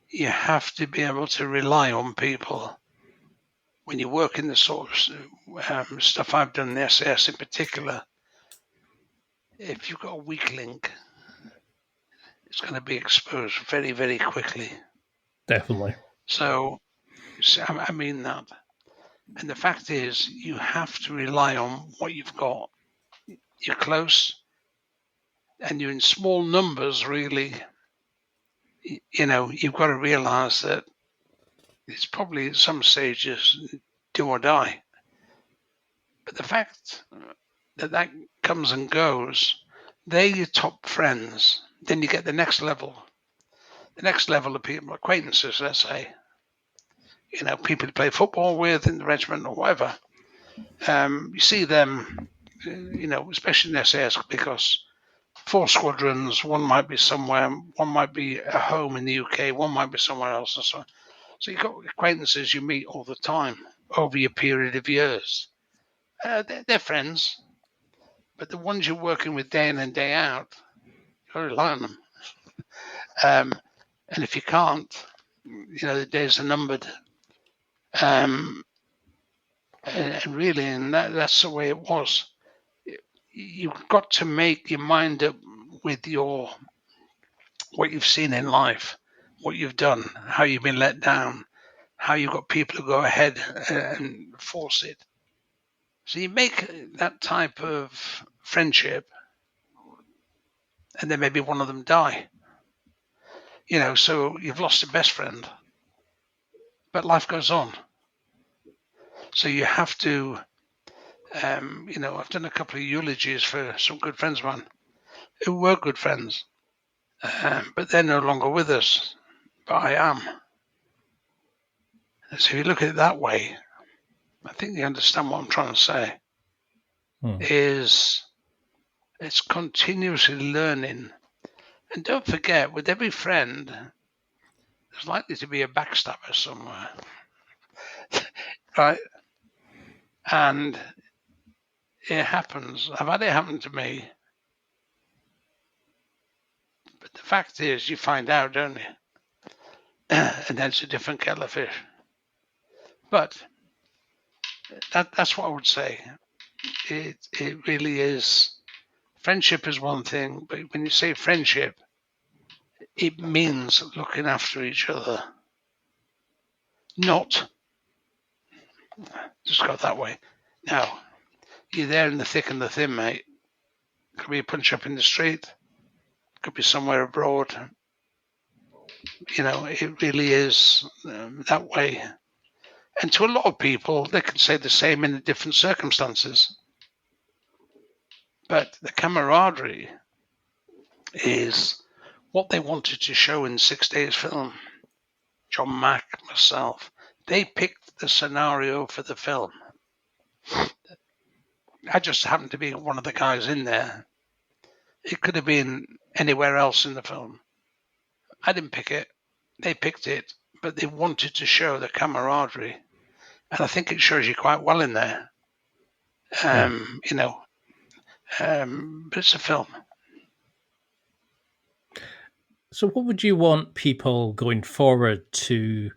Speaker 3: you have to be able to rely on people. When you work in the sort of stuff I've done in the SAS in particular, if you've got a weak link, it's going to be exposed very, very quickly.
Speaker 2: Definitely.
Speaker 3: So I mean that. And the fact is, you have to rely on what you've got. You're close, and you're in small numbers, really. You've got to realize that it's probably at some stages do or die. But the fact that comes and goes, they're your top friends. Then you get the next level. The next level of people, acquaintances, let's say. People you play football with in the regiment or whatever. You see them, especially in SAS, because 4 squadrons, one might be somewhere, one might be at home in the UK, one might be somewhere else, and so on. So you've got acquaintances you meet all the time over your period of years. They're friends, but the ones you're working with day in and day out, you've got to rely on them. And if you can't, the days are numbered. And really, and that's the way it was. You've got to make your mind up with what you've seen in life, what you've done, how you've been let down, how you've got people who go ahead and force it. So you make that type of friendship, and then maybe one of them die. So you've lost your best friend, but life goes on. So you have to, I've done a couple of eulogies for some good friends of mine who were good friends, but they're no longer with us, but I am. And so if you look at it that way, I think you understand what I'm trying to say. Is it's continuously learning. And don't forget, with every friend, there's likely to be a backstabber somewhere. Right? And it happens. I've had it happen to me. But the fact is, you find out, don't you? And then it's a different kettle of fish. But that's what I would say. It really is. Friendship is one thing, but when you say friendship, it means looking after each other. Not just go that way. Now, you're there in the thick and the thin, mate. Could be a punch up in the street. Could be somewhere abroad. It really is that way. And to a lot of people, they can say the same in different circumstances. But the camaraderie is what they wanted to show in 6 Days film. John Mack, myself, They picked the scenario for the film. I just happened to be one of the guys in there. It could have been anywhere else in the film. I didn't pick it. They picked it, but they wanted to show the camaraderie. And I think it shows you quite well in there. You know, but it's a film.
Speaker 2: So what would you want people going forward to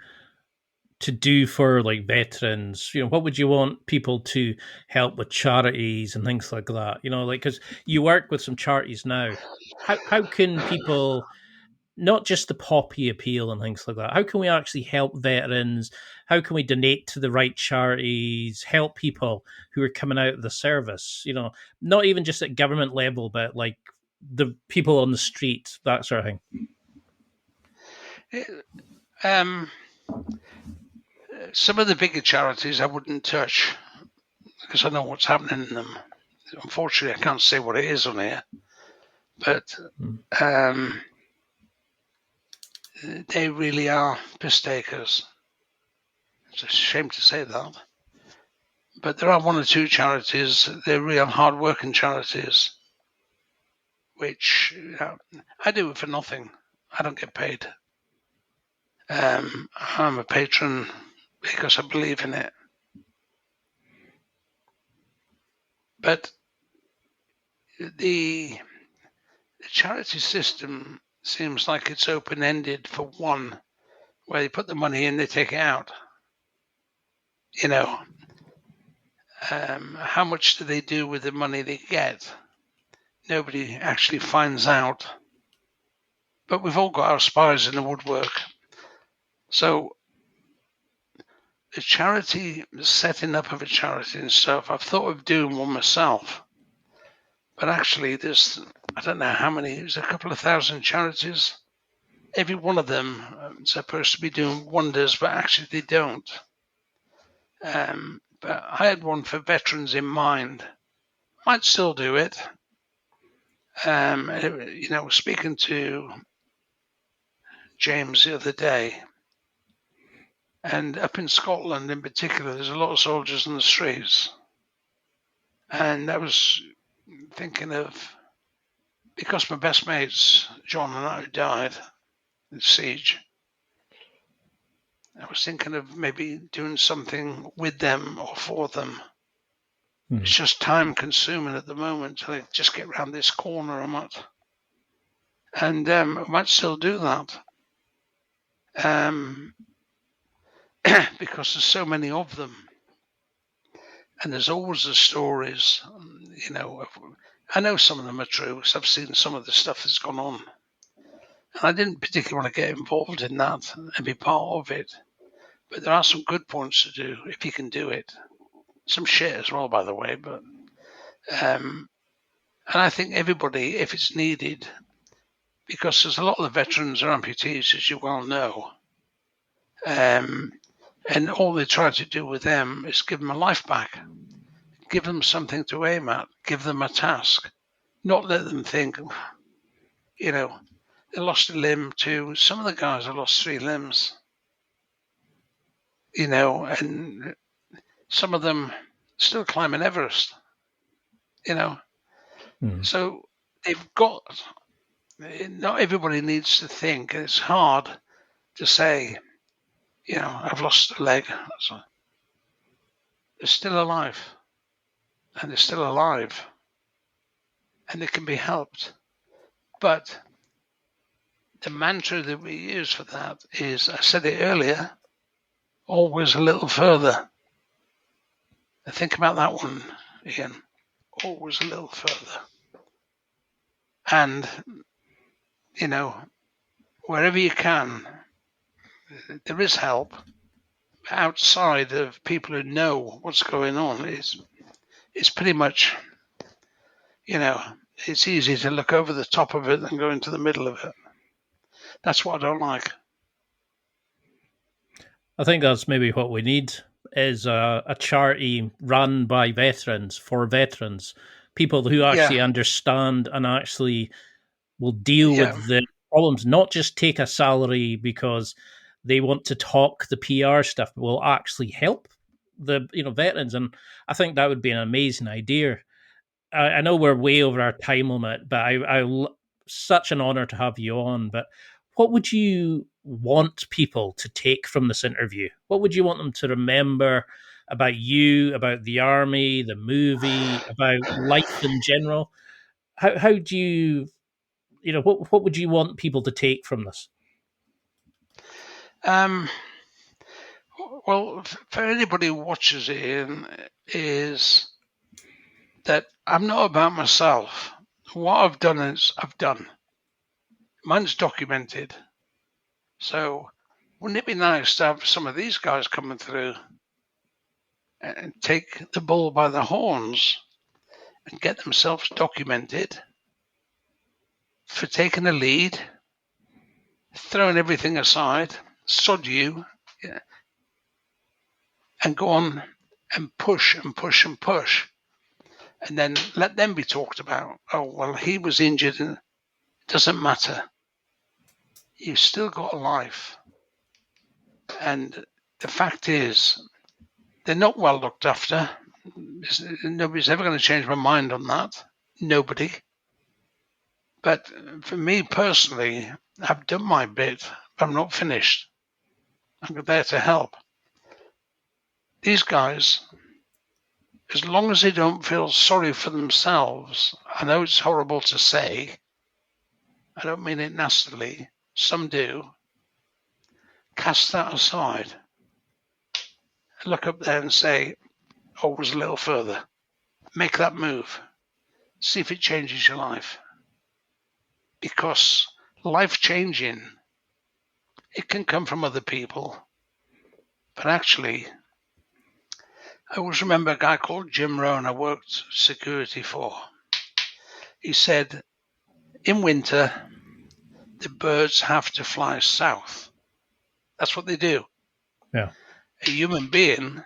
Speaker 2: do for like veterans? You know, what would you want people to help with charities and things like that? You know, like, because you work with some charities now. How can people, not just the poppy appeal and things like that, how can we actually help veterans? How can we donate to the right charities, help people who are coming out of the service? You know, not even just at government level, but like the people on the street, that sort of
Speaker 3: thing. Some of the bigger charities I wouldn't touch because I know what's happening in them. Unfortunately, I can't say what it is on here, but they really are piss takers. It's a shame to say that. But there are one or two charities, they're real hard-working charities, which I do it for nothing. I don't get paid. I'm a patron because I believe in it. But the charity system seems like it's open-ended for one, where they put the money in, they take it out. You know, how much do they do with the money they get? Nobody actually finds out. But we've all got our spies in the woodwork. So the charity, setting up of a charity and stuff, I've thought of doing one myself. But actually there's, I don't know how many, there's a couple of thousand charities. Every one of them is supposed to be doing wonders, but actually they don't. But I had one for veterans in mind. Might still do it. You know, speaking to James the other day, and up in Scotland in particular, there's a lot of soldiers in the streets. And I was thinking of, because my best mates, John and I, died in siege, I was thinking of maybe doing something with them or for them. It's just time consuming at the moment to just get around this corner I'm at. And I might still do that. Because there's so many of them. And there's always the stories, you know, I know some of them are true, because I've seen some of the stuff that's gone on. And I didn't particularly want to get involved in that and be part of it. But there are some good points to do if you can do it. Some shit as well, by the way. But and I think everybody, if it's needed, because there's a lot of the veterans are amputees, as you well know. And all they try to do with them is give them a life back. Give them something to aim at. Give them a task. Not let them think, you know, they lost a limb too. Some of the guys have lost 3 limbs. You know, and some of them still climbing Everest. You know. So they've got, not everybody needs to think. It's hard to say, you know, I've lost a leg. So they're still alive. And they're still alive. And they can be helped. But the mantra that we use for that is, I said it earlier, always a little further. Now think about that one, Ian. Always a little further. And, you know, wherever you can, there is help outside of people who know what's going on. It's pretty much, you know, it's easy to look over the top of it and go into the middle of it. That's what I don't like.
Speaker 2: I think that's maybe what we need, is a charity run by veterans, for veterans, people who actually understand and actually will deal with the problems, not just take a salary because they want to talk the PR stuff will actually help the veterans, and I think that would be an amazing idea. I know we're way over our time limit, but such an honor to have you on. But what would you want people to take from this interview? What would you want them to remember about you, about the army, the movie, about life in general? How do you, what would you want people to take from this?
Speaker 3: Well, for anybody who watches it, is that I'm not about myself. What I've done is I've done. Mine's documented. So wouldn't it be nice to have some of these guys coming through and take the bull by the horns and get themselves documented for taking a lead, throwing everything aside, sod you, and go on and push and push and push. And then let them be talked about. Oh, well, he was injured, and it doesn't matter. You've still got a life. And the fact is, they're not well looked after. Nobody's ever going to change my mind on that. Nobody. But for me personally, I've done my bit. I'm not finished. I'm there to help. These guys, as long as they don't feel sorry for themselves, I know it's horrible to say, I don't mean it nastily, some do, cast that aside. Look up there and say, always a little further. Make that move. See if it changes your life. Because life changing, it can come from other people. But actually, I always remember a guy called Jim Rohn I worked security for. He said, in winter, the birds have to fly south. That's what they do.
Speaker 2: Yeah.
Speaker 3: A human being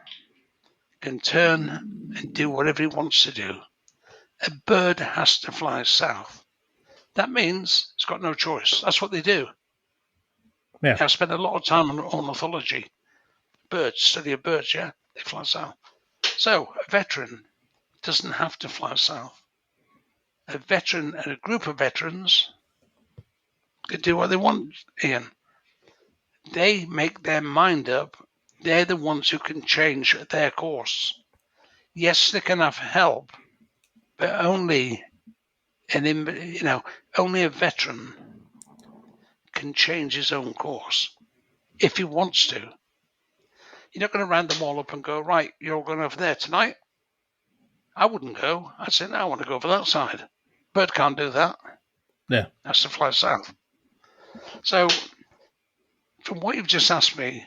Speaker 3: can turn and do whatever he wants to do. A bird has to fly south. That means it's got no choice. That's what they do.
Speaker 2: Yeah.
Speaker 3: I spent a lot of time on ornithology. Birds, study of birds, yeah? They fly south. So a veteran doesn't have to fly south. A veteran and a group of veterans can do what they want, Ian. They make their mind up. They're the ones who can change their course. Yes, they can have help, but only only a veteran can change his own course if he wants to. You're not going to round them all up and go, right, you're all going over there tonight. I wouldn't go. I'd say, no, I want to go over that side. Bird can't do that.
Speaker 2: Yeah.
Speaker 3: Has to fly south. So, from what you've just asked me,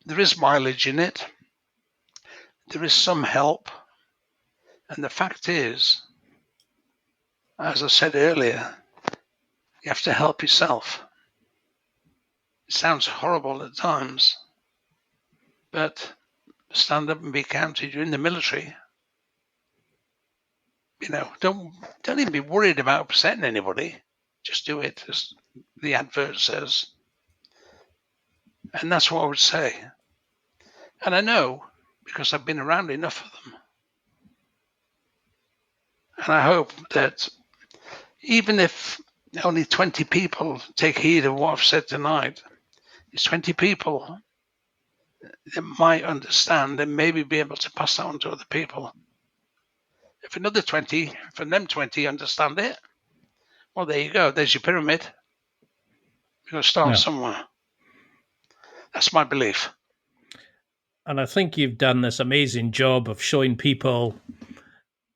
Speaker 3: there is mileage in it. There is some help. And the fact is, as I said earlier, you have to help yourself. It sounds horrible at times, but stand up and be counted. You're in the military. Don't even be worried about upsetting anybody. Just do it, as the advert says. And that's what I would say. And I know, because I've been around enough of them. And I hope that even if only 20 people take heed of what I've said tonight, it's 20 people that might understand and maybe be able to pass that on to other people. If another 20, from them 20 understand it, well, there you go. There's your pyramid. You're going to start somewhere. That's my belief.
Speaker 2: And I think you've done this amazing job of showing people,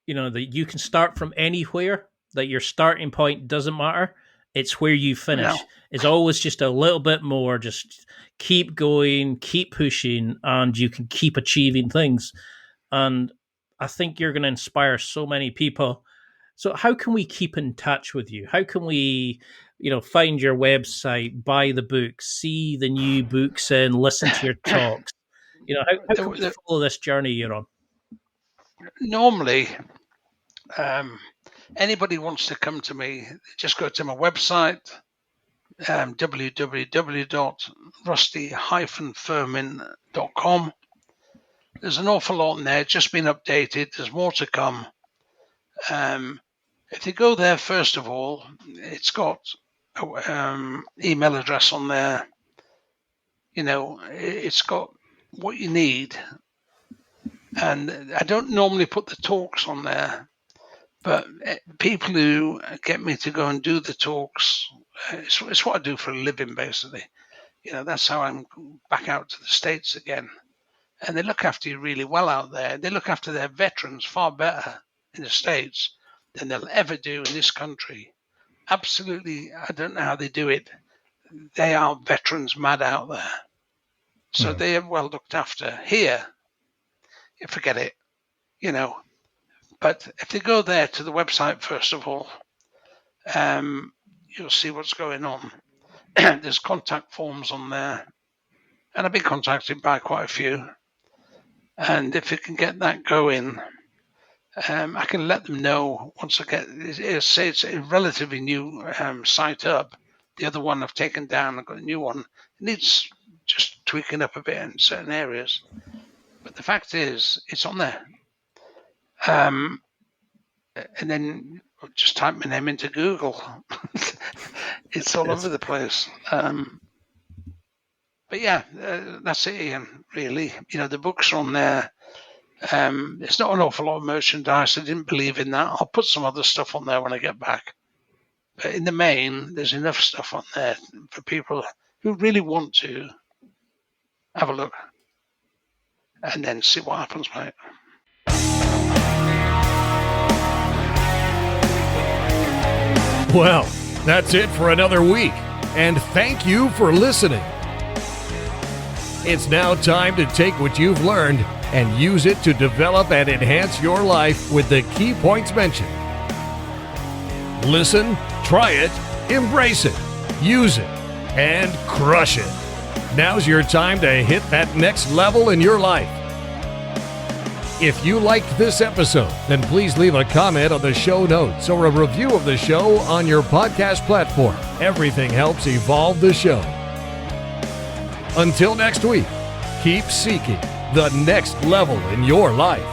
Speaker 2: that you can start from anywhere, that your starting point doesn't matter. It's where you finish. No. It's always just a little bit more, just keep going, keep pushing, and you can keep achieving things. And I think you're going to inspire so many people. So how can we keep in touch with you? How can we, find your website, buy the books, see the new books and listen to your talks? How can we follow this journey you're on?
Speaker 3: Normally, anybody wants to come to me, just go to my website, www.rusty-firmin.com. There's an awful lot in there. It's just been updated. There's more to come. If you go there, first of all, it's got email address on there. It's got what you need. And I don't normally put the talks on there, but people who get me to go and do the talks, it's what I do for a living, basically. That's how I'm back out to the States again. And they look after you really well out there. They look after their veterans far better in the States than they'll ever do in this country. Absolutely, I don't know how they do it. They are veterans mad out there. So they are well looked after. Here, you forget it, But if you go there to the website, first of all, you'll see what's going on. There's contact forms on there. And I've been contacted by quite a few. And if you can get that going, I can let them know once I get it's a relatively new site up. The other one I've taken down. I've got a new one. It needs just tweaking up a bit in certain areas. But the fact is, it's on there. And then just type my name into Google. It's all over the place. But yeah, that's it, Ian, really. The books are on there. It's not an awful lot of merchandise. I didn't believe in that. I'll put some other stuff on there when I get back. But in the main, there's enough stuff on there for people who really want to have a look and then see what happens, mate.
Speaker 1: Well, that's it for another week, and thank you for listening. It's now time to take what you've learned and use it to develop and enhance your life with the key points mentioned. Listen, try it, embrace it, use it, and crush it. Now's your time to hit that next level in your life. If you liked this episode, then please leave a comment on the show notes or a review of the show on your podcast platform. Everything helps evolve the show. Until next week, keep seeking the next level in your life.